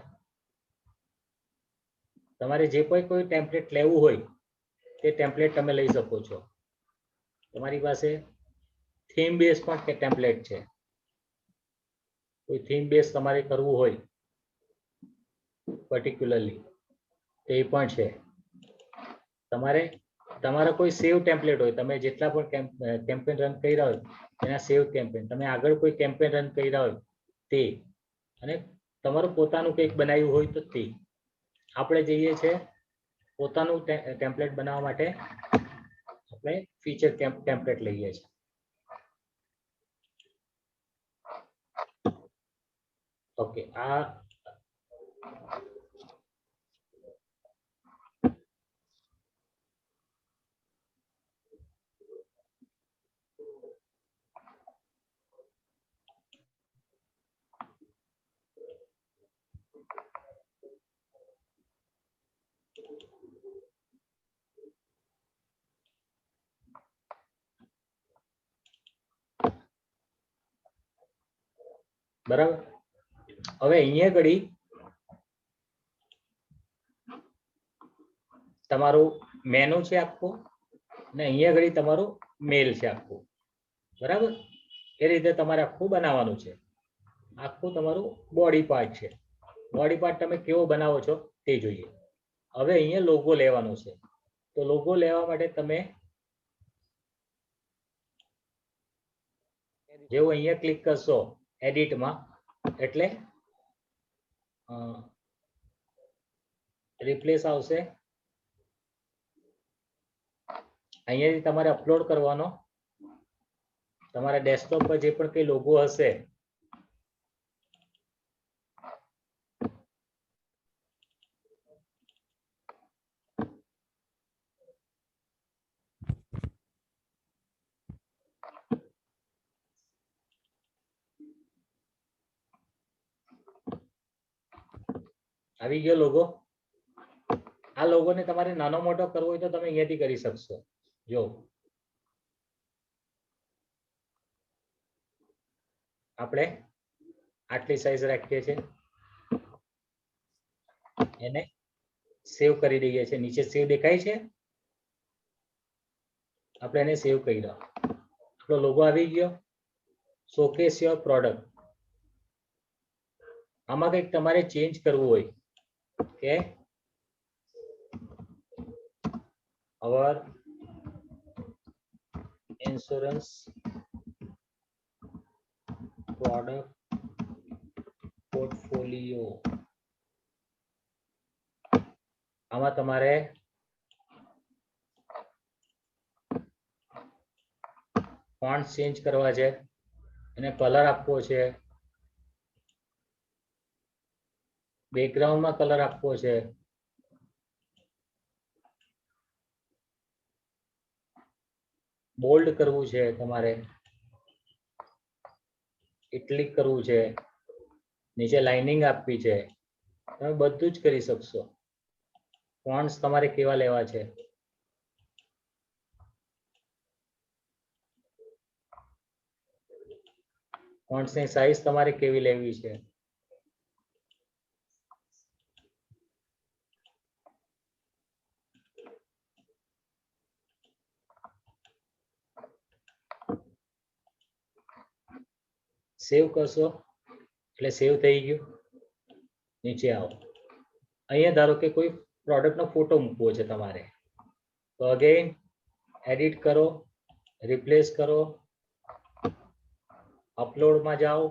તમારે જે કોઈ ટેમ્પલેટ લેવું હોય તે ટેમ્પલેટ તમે લઈ શકો છો. તમારી પાસે થીમ બેઝ પણ ટેમ્પલેટ છે. કોઈ થીમ બેઝ તમારે કરવું હોય પર્ટિક્યુલરલી તે પણ છે. તમારા કોઈ સેવ ટેમ્પલેટ હોય, તમે જેટલા પણ કેમ્પેન રન કર્યા હોય એના સેવ કેમ્પેન, તમે આગળ કોઈ કેમ્પેન રન કર્યા હોય તે, અને તમારું પોતાનું કંઈક બનાવ્યું હોય તો તે. આપણે જઈએ છીએ પોતાનું ટેમ્પલેટ બનાવવા માટે, આપણે ફીચર ટેમ્પલેટ લઈએ છીએ. ઓકે, આ બરાબર. હવે અહીંયા ઘડી તમારું મેનુ છે આખું, અને અહીંયા ઘડી તમારું મેલ છે આખું. બરાબર, એ રીતે તમારે આખું બનાવવાનું છે. આખું તમારું બોડી પાર્ટ છે. બોડી પાર્ટ તમે કેવો બનાવો છો તે જોઈએ. હવે અહીંયા લોગો લેવાનો છે. તો લોગો લેવા માટે તમે જેવું અહીંયા ક્લિક કરશો એડિટમાં, એટલે રિપ્લેસ આવશે. અહીંયાથી તમારે અપલોડ કરવાનો. તમારા ડેસ્કટોપ પર જે પણ કઈ લોગો હશે આવી ગયો લોગો. આ લોગોને તમારે નાનો મોટો કરવો હોય તો તમે અહીંયાથી કરી શકશો. જો આપણે આટલી સાઈઝ રાખીએ છીએ, એને સેવ કરી દઈએ છીએ. નીચે સેવ દેખાય છે, આપણે એને સેવ કરી દો. આપણો લોગો આવી ગયો. Showcase your product. આમાં કંઈક તમારે ચેન્જ કરવું હોય કે our insurance product portfolio, આમાં તમારે ફોન્ટ ચેન્જ કરવા છે, એને કલર આપવો છે, બેકગ્રાઉન્ડમાં કલર આપવો છે, બોલ્ડ કરવું છે, તમારે ઇટલિક કરવું છે, નીચે લાઇનિંગ આપવી છે. તમે બધું જ કરી શકશો. ફોન્ટ્સ તમારે કેવા લેવા છે, ફોન્ટ્સની સાઈઝ તમારે કેવી લેવી છે, સેવ કરશો એટલે સેવ થઈ ગયું. નીચે આવો. અહીંયા ધારો કે કોઈ પ્રોડક્ટનો ફોટો મૂકવો છે તમારે, તો અગેન એડિટ કરો, રિપ્લેસ કરો, અપલોડમાં જાઓ,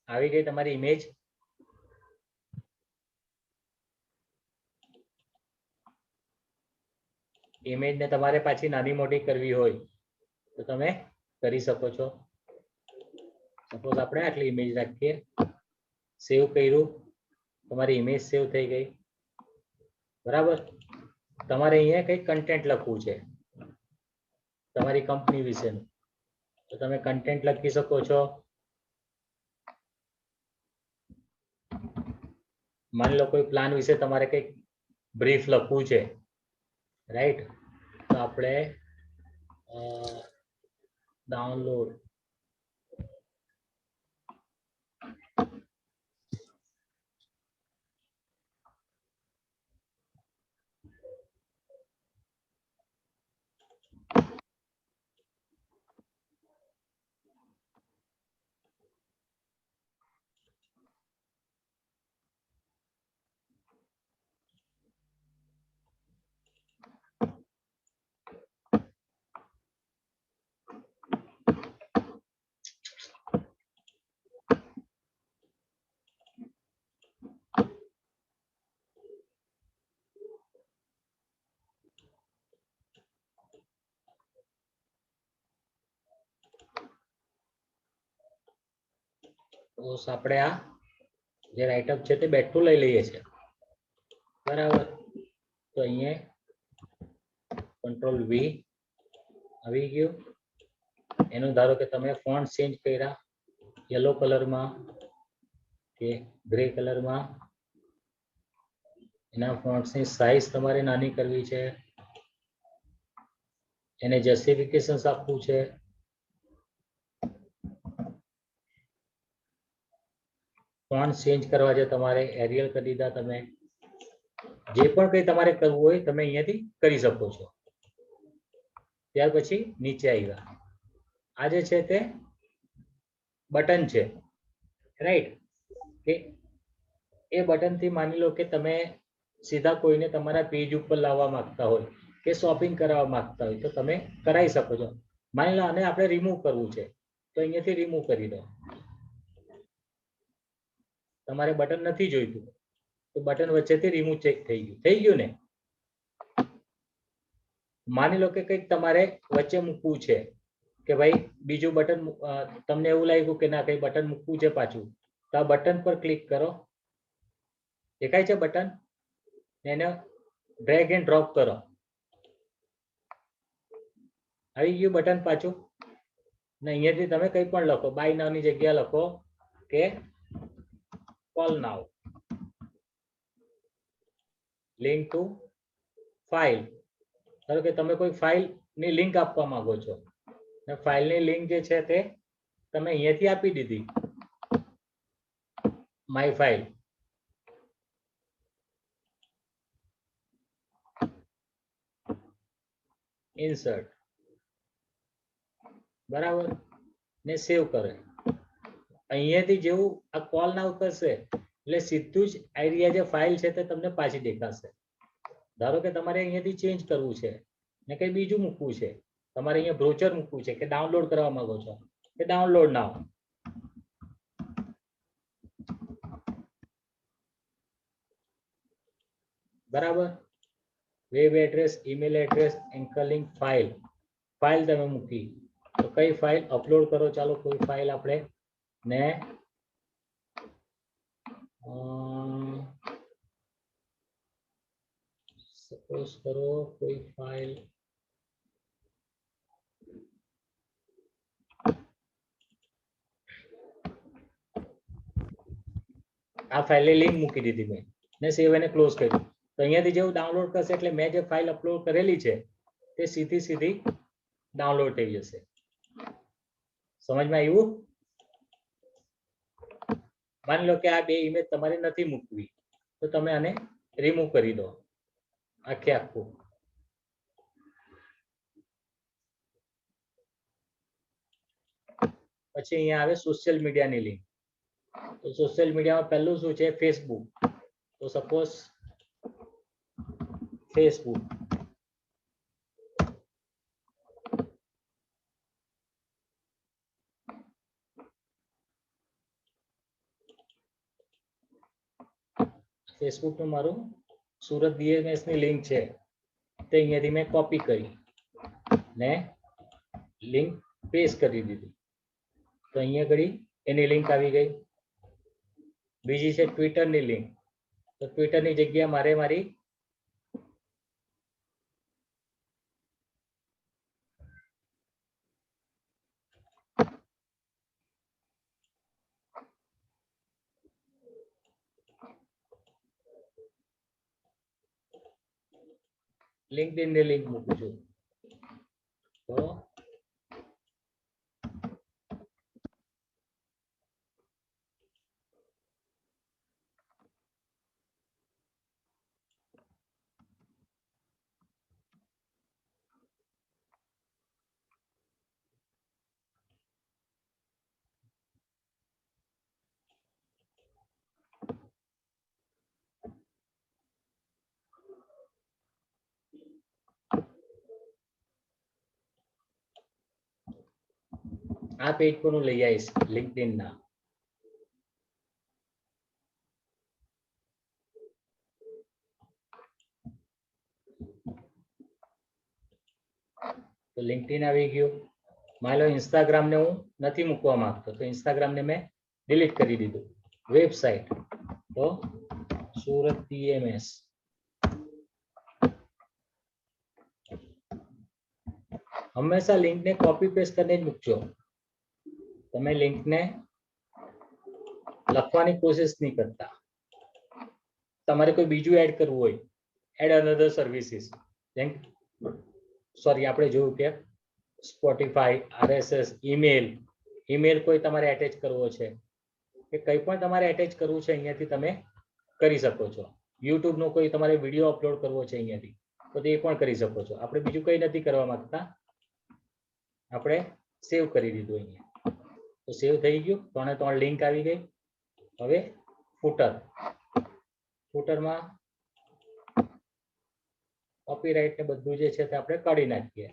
આવી ગઈ તમારી ઇમેજ. ઇમેજને તમારે પાછી નાની મોટી કરવી હોય તો તમે કરી શકો છો. સપોઝ આપણે આટલી ઇમેજ રાખીએ, સેવ કર્યું, તમારી ઇમેજ સેવ થઈ ગઈ. બરાબર. તમારે અહીંયા કંઈક કન્ટેન્ટ લખવું છે તમારી કંપની વિશેનું, તો તમે કન્ટેન્ટ લખી શકો છો. માની લો કોઈ પ્લાન વિશે તમારે કંઈક બ્રીફ લખવું છે, રાઈટ? તો આપણે ડાઉનલોડ આપણે આ જે રાઇટઅપ છે તે બેઠું લઈ લઈએ છીએ. બરાબર. તો અહીંયા કંટ્રોલ વી આવી ગયું. એનું ધારો કે તમે ફોન્ટ ચેન્જ કર્યા, યલો કલરમાં કે ગ્રે કલરમાં. એના ફોન્ટ્સની સાઈઝ તમારે નાની કરવી છે, એને જસ્ટિફિકેશન્સ આપવું છે. ફોન્ટ ચેન્જ કરવા છે તમારે, એરિયલ કરી દીધા તમે. જે પણ કંઈ તમારે કરવું હોય તમે અહીંયાથી કરી શકો છો. ત્યાર પછી નીચે આવ્યા. આ જે છે તે બટન છે, રાઈટ? કે એ બટનથી માની લો કે તમે સીધા કોઈને તમારા પેજ ઉપર લાવવા માંગતા હોય કે શોપિંગ કરાવવા માંગતા હોય તો તમે કરાવી શકો છો. માની લો આને આપણે રિમૂવ કરવું છે તો અહીંયાથી રિમૂવ કરી દો. તમારે બટન નથી જોઈતું તો બટન વચ્ચેથી રિમૂવ ચેક થઈ ગયું ને? માની લો કે કંઈક તમારે વચ્ચે મૂકવું છે કે ભાઈ બીજું બટન, તમને એવું લાગ્યું કે ના કંઈ બટન મૂકવું છે પાછું, તો આ બટન પર ક્લિક કરો. દેખાય છે બટન? એને ડ્રેગ એન્ડ ડ્રોપ કરો. આવી ગયું બટન પાછું. ને અહીંયાથી તમે કંઈ પણ લખો, બાય નાવની જગ્યા લખો કે કોલ નાવ, લિંક ટુ ફાઇલ. ધારો કે તમે કોઈ ફાઇલની લિંક આપવા માંગો છો, ને ફાઇલની લિંક જે છે તે તમે અહીંયાથી આપી દીધી, માય ફાઇલ. ઇન્સર્ટ. બરાબર. ને સેવ કરે. અહીંયાથી જેવું આ કોલ નાવ કરશે એટલે સીધું જ આઈડિયા જે ફાઇલ છે તે તમને પાછી દેખાશે. ધારો કે તમારે અહીંયાથી ચેન્જ કરવું છે ને કંઈ બીજું મૂકવું છે, તમારે અહીંયા બ્રોચર મૂકવું છે કે ડાઉનલોડ કરવા માંગો છો કે ડાઉનલોડ નાવ. બરાબર. Web address, email address, anchor link, file. File તમે મૂકી તો કઈ ફાઇલ અપલોડ કરો? ચાલો કોઈ ફાઇલ આપણે ને સપોઝ કરો કોઈ ફાઇલ આ ફાઇલની લિંક મૂકી દીધી મેં ને સેવ એને ક્લોઝ કર્યું. તો અહીંયાથી જેવું ડાઉનલોડ કરશે એટલે મેં જે ફાઇલ અપલોડ કરેલી છે તે સીધી ડાઉનલોડ થઈ જશે. સમજમાં આવ્યું? માની લો કે આ બે ઇમેજ તમારે નથી મૂકવી તો તમે આને રિમૂવ કરી દો આખે આખું. પછી અહીંયા આવે સોશિયલ મીડિયાની લિંક. તો સોશિયલ મીડિયામાં પહેલું શું છે? ફેસબુક. તો સપોઝ ફેસબુક. ફેસબુક નું મારું સુરત બીએમએસ ની લિંક છે. તે અહીંયાથી મેં કોપી કરી ને લિંક પેસ્ટ કરી દીધી. તો અહીંયા ઘડી એની લિંક આવી ગઈ. બીજી છે ટ્વિટરની લિંક. તો ટ્વિટરની જગ્યાએ મારે મારી LinkedIn ની લિંક મૂકું છું. તો આ પેજ પર હું લઈ આવીશ LinkedIn ના. તો LinkedIn આવી ગયું. માની લો Instagram ને હું નથી મૂકવા માંગતો, તો Instagram ને મેં ડિલીટ કરી દીધું. વેબસાઇટ તો સુરત PMS. હંમેશા લિંક ને કોપી પેસ્ટ કરીને જ મૂકજો. તમે લિંક ને લખવાની કોશિશ નહીં કરતા. તમારે કોઈ બીજું એડ કરવું હોય, એડ અનધર સર્વિસીસ, સોરી આપણે જોયું કે સ્પોટીફાઈ, RSS, ઈમેલ કોઈ તમારે એટેચ કરવો છે કે કંઈ પણ તમારે એટેચ કરવું છે, અહીંયાથી તમે કરી શકો છો. યુટ્યુબ નો કોઈ તમારે વિડીયો અપલોડ કરવો છે અહીંયાથી, તો તે પણ કરી શકો છો. આપણે બીજું કંઈ નથી કરવા માંગતા. આપણે સેવ કરી દીધું અહીંયા. તો સેવ થઈ ગયું. 3 લિંક આવી ગઈ. હવે ફૂટરમાં કોપીરાઇટ ને બધું જે છે તે આપણે કાઢી નાખીએ.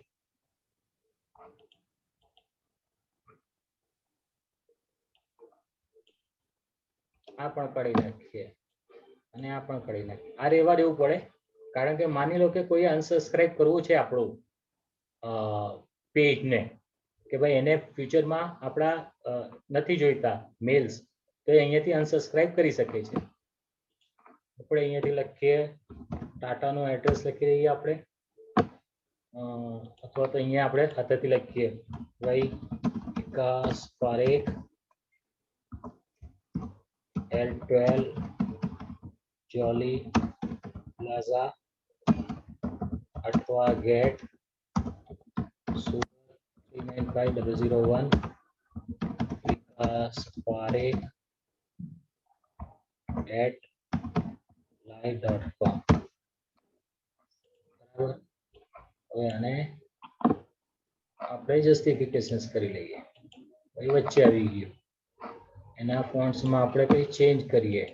આ પણ કાઢી નાખીએ અને આ પણ કાઢી નાખીએ. આ રહેવા દેવું પડે, કારણ કે માની લો કે કોઈ અનસબસ્ક્રાઇબ કરવું છે આપણું પેજ ને, કે ભાઈ એને ફ્યુચરમાં આપણા નથી જોઈતા મેલ્સ, તો એ અહીંયાથી અનસબસ્ક્રાઇબ કરી શકે છે. આપણે અહીંયાથી લખીએ, ટાટાનું એડ્રેસ લખી દઈએ આપણે, અથવા તો અહીંયા આપણે હાથેથી લખીએ ભાઈ વિકાસ પારેખ L12 જોલી પ્લાઝા અથવા ગેટ સુરત 395001 વિકાસ પારેખ @live.com. બરાબર. હવે આને આપણે જસ્ટિફિકેશન્સ કરી લઈએ. ભાઈ વચ્ચે આવી ગયું. એના ફોન્ટ્સમાં આપણે કંઈ ચેન્જ કરીએ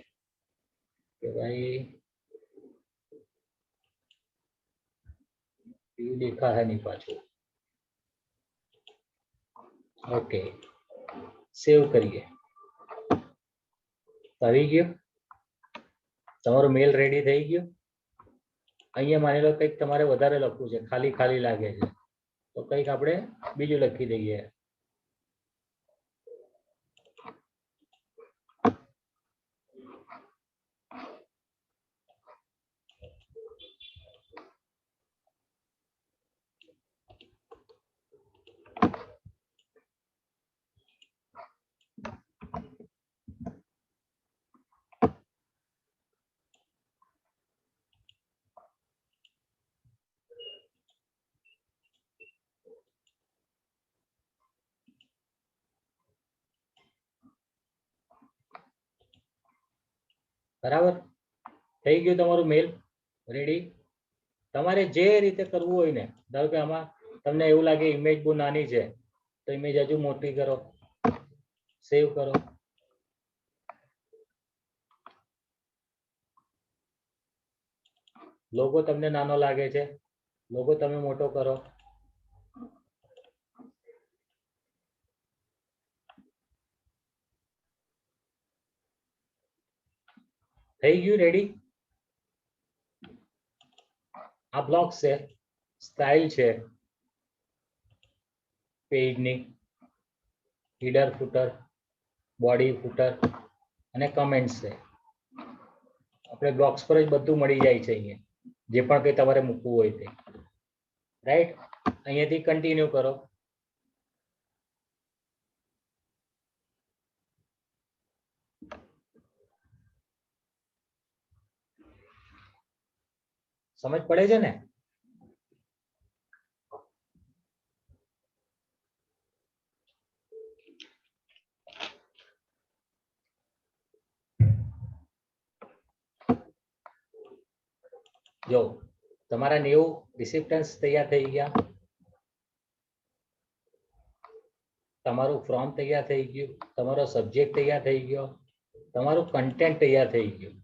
કે ભાઈ એ દેખાશે નહીં પાછું. ઓકે, સેવ કરીએ. આવી ગયું. તમારું મેલ રેડી થઈ ગયું. અહીંયા માની લો કંઈક તમારે વધારે લખવું છે, ખાલી ખાલી લાગે છે, તો કંઈક આપણે બીજું લખી દઈએ. બરાબર. થઈ ગયું તમારું મેલ રેડી. તમારે જે રીતે કરવું હોય ને, ધારો કે આમાં તમને એવું લાગે ઇમેજ બહુ નાની છે, તો ઇમેજ હજુ મોટી કરો, સેવ કરો. લોગો તમને નાનો લાગે છે, લોગો તમે મોટો કરો. થઈ ગયું રેડી. આ બ્લોક છે, સ્ટાઇલ છે પેજની, હીડર ફૂટર, બોડી ફૂટર અને કમેન્ટ્સ છે. આપણે બ્લોક્સ પર જ બધું મળી જાય છે અહીંયા, જે પણ કંઈ તમારે મૂકવું હોય તે. રાઈટ, અહીંયાથી કન્ટિન્યુ કરો. સમજ પડે છે ને? જો તમારા 90 રિસિપ્ટન્સ તૈયાર થઈ ગયા, તમારું ફોર્મ તૈયાર થઈ ગયું, તમારો સબ્જેક્ટ તૈયાર થઈ ગયો, તમારું કન્ટેન્ટ તૈયાર થઈ ગયું.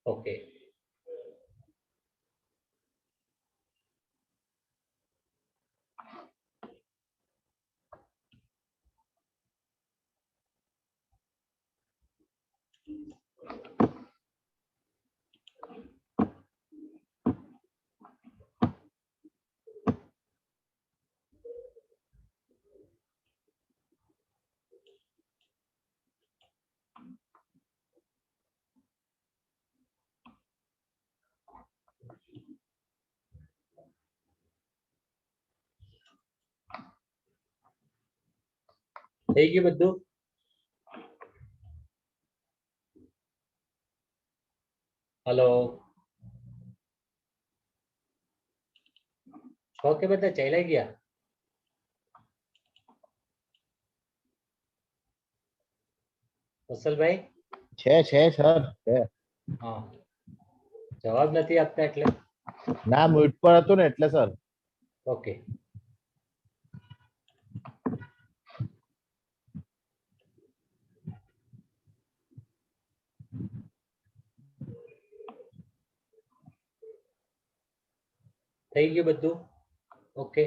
ઓકે, થઈ ગયું બધું? હલો, છો કે બધા ચાલ્યા ગયા? વસલભાઈ? છે સર છે. હા, જવાબ નથી આપતા એટલે? ના મ્યુટ પર હતું ને એટલે સર. ઓકે, થઈ ગયું બધું? ઓકે,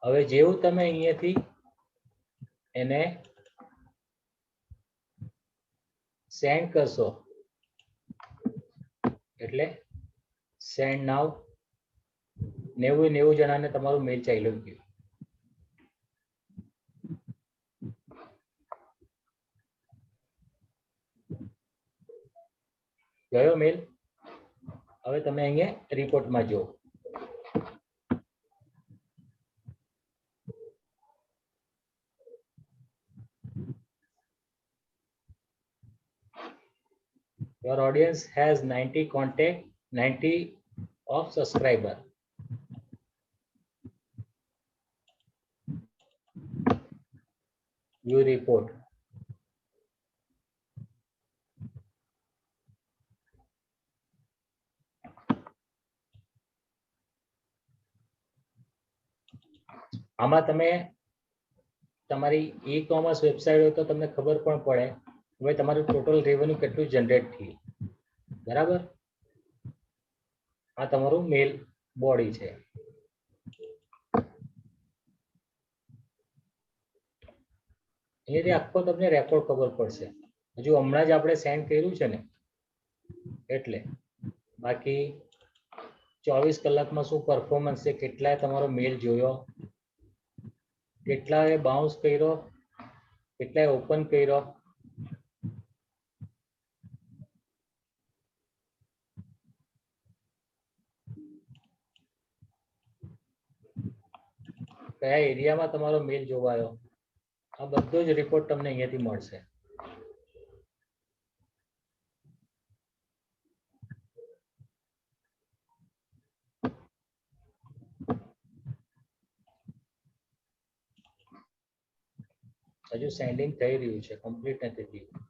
હવે જેવું તમે અહીંયાથી એને સેન્ડ કરશો એટલે સેન્ડ નાવ, 90 જણાને તમારું મેલ ચાલ્યું ગયું. ગયો મેલ? હવે તમે અહીંયા રિપોર્ટમાં જુઓ. Your audience has 90 contact, 90 of subscriber. You report. આમાં તમે તમારી ઈ-કોમર્સ વેબસાઇટ હોય તો તમને ખબર પણ પડે હવે તમારું ટોટલ રેવન્યુ કેટલું જનરેટ થયું. બરાબર, આ તમારું મેલ બોડી છે. અહીંયાથી આખો તમને રેકોર્ડ ખબર પડશે. હજુ હમણાં જ આપણે સેન્ડ કર્યું છે ને એટલે. બાકી 24 કલાકમાં શું પરફોર્મન્સ છે, કેટલાય તમારો મેલ જોયો, કેટલાએ બાઉન્સ કર્યો, કેટલાએ ઓપન કર્યો, કયા એરિયામાં તમારો મેલ જોવાયો, આ બધો જ રિપોર્ટ તમને અહીંયાથી મળશે. હજુ સેન્ડિંગ થઈ રહ્યું છે, કમ્પ્લીટ નથી થયું.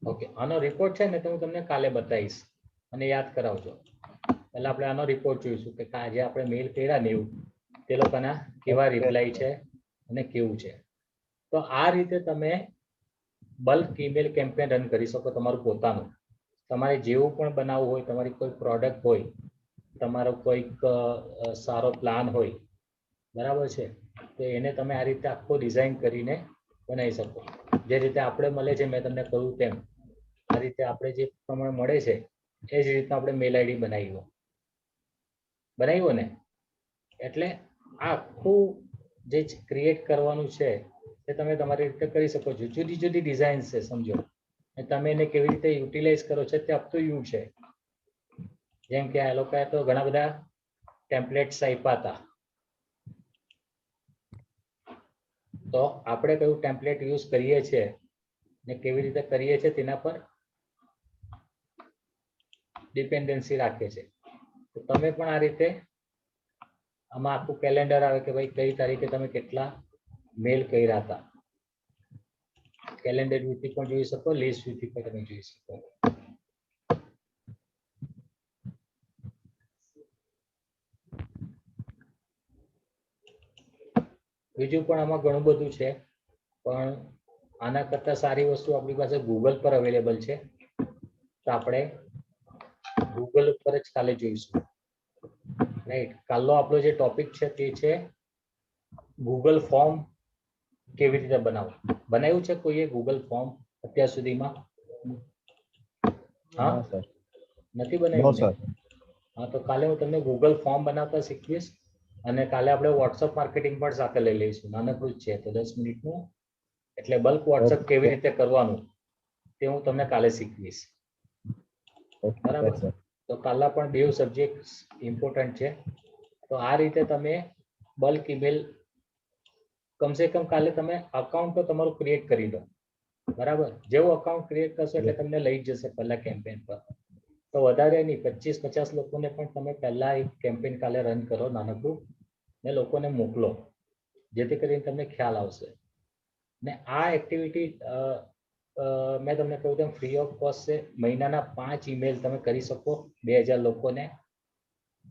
ઓકે, આનો રિપોર્ટ છે ને તો હું તમને કાલે બતાવીશ અને યાદ કરાવજો. પહેલા આપણે આનો રિપોર્ટ જોઈશું કે આજે આપણે મેલ કર્યા ને એવું તે લોકોના કેવા રિપ્લાય છે અને કેવું છે. તો આ રીતે તમે બલ્ક ઈમેલ કેમ્પેન રન કરી શકો તમારું પોતાનું. તમારે જેવું પણ બનાવવું હોય, તમારી કોઈ પ્રોડક્ટ હોય, તમારો કોઈક સારો પ્લાન હોય, બરાબર છે, તો એને તમે આ રીતે આખો ડિઝાઇન કરીને બનાવી શકો. જે રીતે આપણે મળે છે, મેં તમને કહ્યું તેમ આ રીતે આપણે જે પ્રમાણે મળે છે એ જ રીતના આપણે મેલ આઈડી બનાવ્યો ને, એટલે આ આખું જે ક્રિએટ કરવાનું છે એ તમે તમારી રીતે કરી શકો છો. જુદી જુદી ડિઝાઇન છે, સમજો, અને તમે એને કેવી રીતે યુટિલાઇઝ કરો છો તે અપ ટુ યુ છે. જેમ કે આ લોકોએ તો ઘણા બધા ટેમ્પલેટ્સ આપ્યા હતા, તો આપણે કયું ટેમ્પલેટ યુઝ કરીએ છીએ ને કેવી રીતે કરીએ છીએ તેના પર ડિપેન્ડન્સી રાખે છે. તો તમે પણ આ રીતે આમાં આખું કેલેન્ડર આવે કે ભાઈ કઈ તારીખે તમે કેટલા મેલ કર્યા હતા. કેલેન્ડર વ્યૂથી પણ જોઈ શકો, લિસ્ટ વ્યૂથી પણ તમે જોઈ શકો. બીજું પણ આમાં ઘણું બધું છે, પણ આના કરતા સારી વસ્તુ આપણી પાસે ગૂગલ પર અવેલેબલ છે. તો આપણે ગૂગલ ઉપર જ કાલે જોઈશું. રાઈટ, કાલનો આપણો જે ટોપિક છે તે છે ગૂગલ ફોર્મ કેવી રીતે બનાવ્યું છે કોઈએ ગૂગલ ફોર્મ અત્યાર સુધીમાં? હા, ના સર. નથી નો બનાવ્યું ને? સર. હા, તો કાલે હું તમને ગૂગલ ફોર્મ બનાવતા શીખવીશ અને કાલે આપણે વોટ્સઅપ માર્કેટિંગ પણ સાથે લઈ લઈશું. નાનકડું જ છે તો 10 મિનિટનું, એટલે બલ્ક વોટ્સઅપ કેવી રીતે કરવાનું તે હું તમને કાલે શીખવીશ. બરાબર, સર. તો કાલના પણ બે સબ્જેક્ટ ઇમ્પોર્ટન્ટ છે. તો આ રીતે તમે બલ્ક ઈમેલ કમસે કમ કાલે તમે અકાઉન્ટ તો તમારું ક્રિએટ કરી દો. બરાબર, જેવું અકાઉન્ટ ક્રિએટ કરશો એટલે તમને લઈ જ જશે પહેલા કેમ્પેન પર. તો વધારે નહીં, 25-50 લોકોને પણ તમે પહેલા એક કેમ્પેન કાલે રન કરો નાનકડું ને લોકોને મોકલો, જેથી કરીને તમને ખ્યાલ આવશે. ને આ એક્ટિવિટી મેં તમને કહ્યું તેમ ફ્રી ઓફ કોસ્ટ છે. મહિનાના 5 ઈમેલ તમે કરી શકો 2000 લોકોને.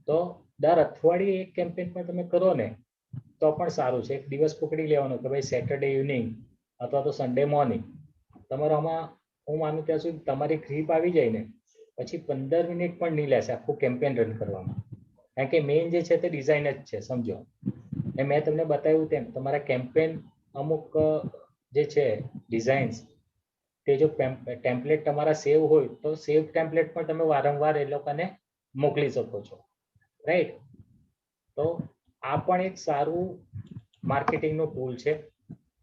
તો દર અઠવાડિયે એક કેમ્પેન પણ તમે કરો ને તો પણ સારું છે. એક દિવસ પકડી લેવાનો કે ભાઈ સેટરડે ઇવનિંગ અથવા તો સન્ડે મોર્નિંગ તમારો આમાં હું માનું ત્યાં સુધી તમારી ગ્રીપ આવી જાય ને પછી 15 મિનિટ પણ નહીં લેશે આખું કેમ્પેન રન કરવામાં. કારણ કે મેઇન જે છે તે ડિઝાઇન જ છે, સમજો. ને મેં તમને બતાવ્યું તેમ તમારા કેમ્પેન અમુક જે છે ડિઝાઇન્સ તે જો ટેમ્પલેટ તમારા સેવ હોય તો સેવ ટેમ્પલેટ પણ તમે વારંવાર એ લોકોને મોકલી શકો છો. રાઈટ, તો આ પણ એક સારું માર્કેટિંગનું ટૂલ છે.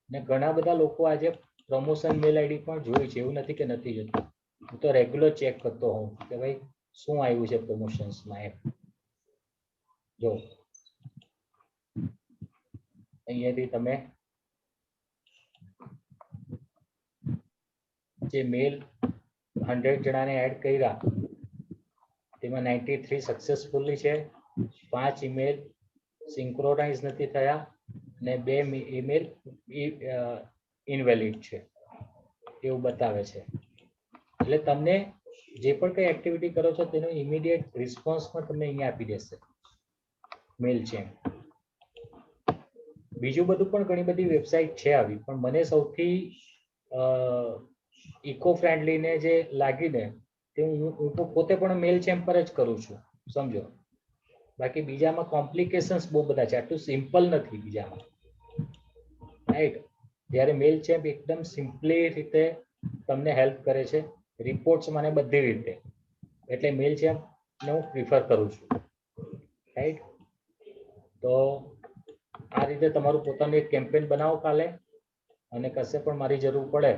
ને ઘણા બધા લોકો આજે પ્રમોશન મેલ આઈડી પણ જોઈ છે, એવું નથી કે નથી જોતું. હું તો રેગ્યુલર ચેક કરતો હોઉં કે ભાઈ શું આવ્યું છે પ્રમોશન્સમાં એમ. જો અહીંયાથી તમે જે મેલ 100 જણાને એડ કર્યા તેમાં 93 સક્સેસફુલી છે, 5 ઈમેલ સિંક્રોનાઇઝ નથી થયા અને 2 ઈમેલ ઇનવેલિડ છે એવું બતાવે છે. એટલે તમને જે પણ કઈ એક્ટિવિટી કરો છો તેનો ઇમિડિયેટ રિસ્પોન્સ પણ તમને અહીંયા આપી દેશે મેલ છે. બીજું બધું પણ ઘણી બધી વેબસાઇટ છે આવી, પણ મને સૌથી ઇકો ફ્રેન્ડલી ને જે લાગીને તે હું તો પોતે પણ મેલ ચેમ્પ પર જ કરું છું, સમજો. બાકી બીજામાં કોમ્પ્લિકેશન્સ બહુ બધા છે, આટલું સિમ્પલ નથી બીજામાં. રાઈટ, જ્યારે મેલ ચેમ્પ એકદમ સિમ્પલી રીતે તમને હેલ્પ કરે છે રિપોર્ટ્સ મને બધી રીતે, એટલે મેલ ચેમ્પને હું પ્રિફર કરું છું. રાઈટ, તો આ રીતે તમારું પોતાનું એક કેમ્પેન બનાવો કાલે, અને કશે પણ મારી જરૂર પડે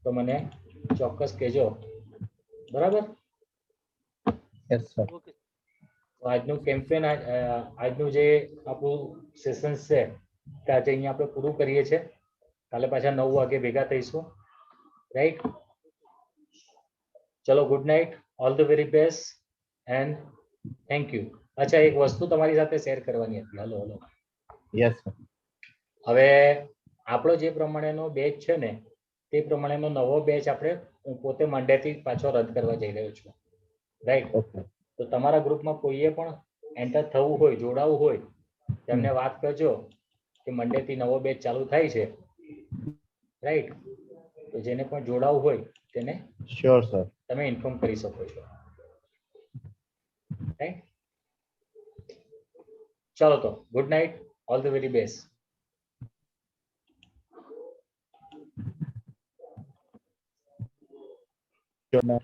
તો મને ચોક્કસ કહેજો. બરાબર, યસ સર. ઓકે. આજનું કેમ્પેન આજનું જે આપણું સેશન છે તે આજે અહીંયા આપણે પૂરું કરીએ છીએ. કાલે પાછા 9 વાગે ભેગા થઈશું. રાઈટ, ચલો, good night, all the very best and thank you. અચ્છા, એક વસ્તુ તમારી સાથે શેર કરવાની હતી. Hello hello, yes sir. હવે આપણો જે પ્રમાણેનો બેચ છે ને તે પ્રમાણેનો નવો બેચ આપણે હું પોતે મંડે થી પાછો રદ કરવા જઈ રહ્યો છું, રાઈટ? Okay. તો તમારા ગ્રુપમાં કોઈએ પણ એન્ટર થવું હોય, જોડાવું હોય, તેમને વાત કરજો કે મંડે થી નવો બેચ ચાલુ થાય છે, રાઈટ? તો જેને પણ જોડાવું હોય તેને Sure, sir. તમે ઇન્ફોર્મ કરી શકો છો, રાઈટ? ચાલો તો good night, all the very best. Sure, ma'am.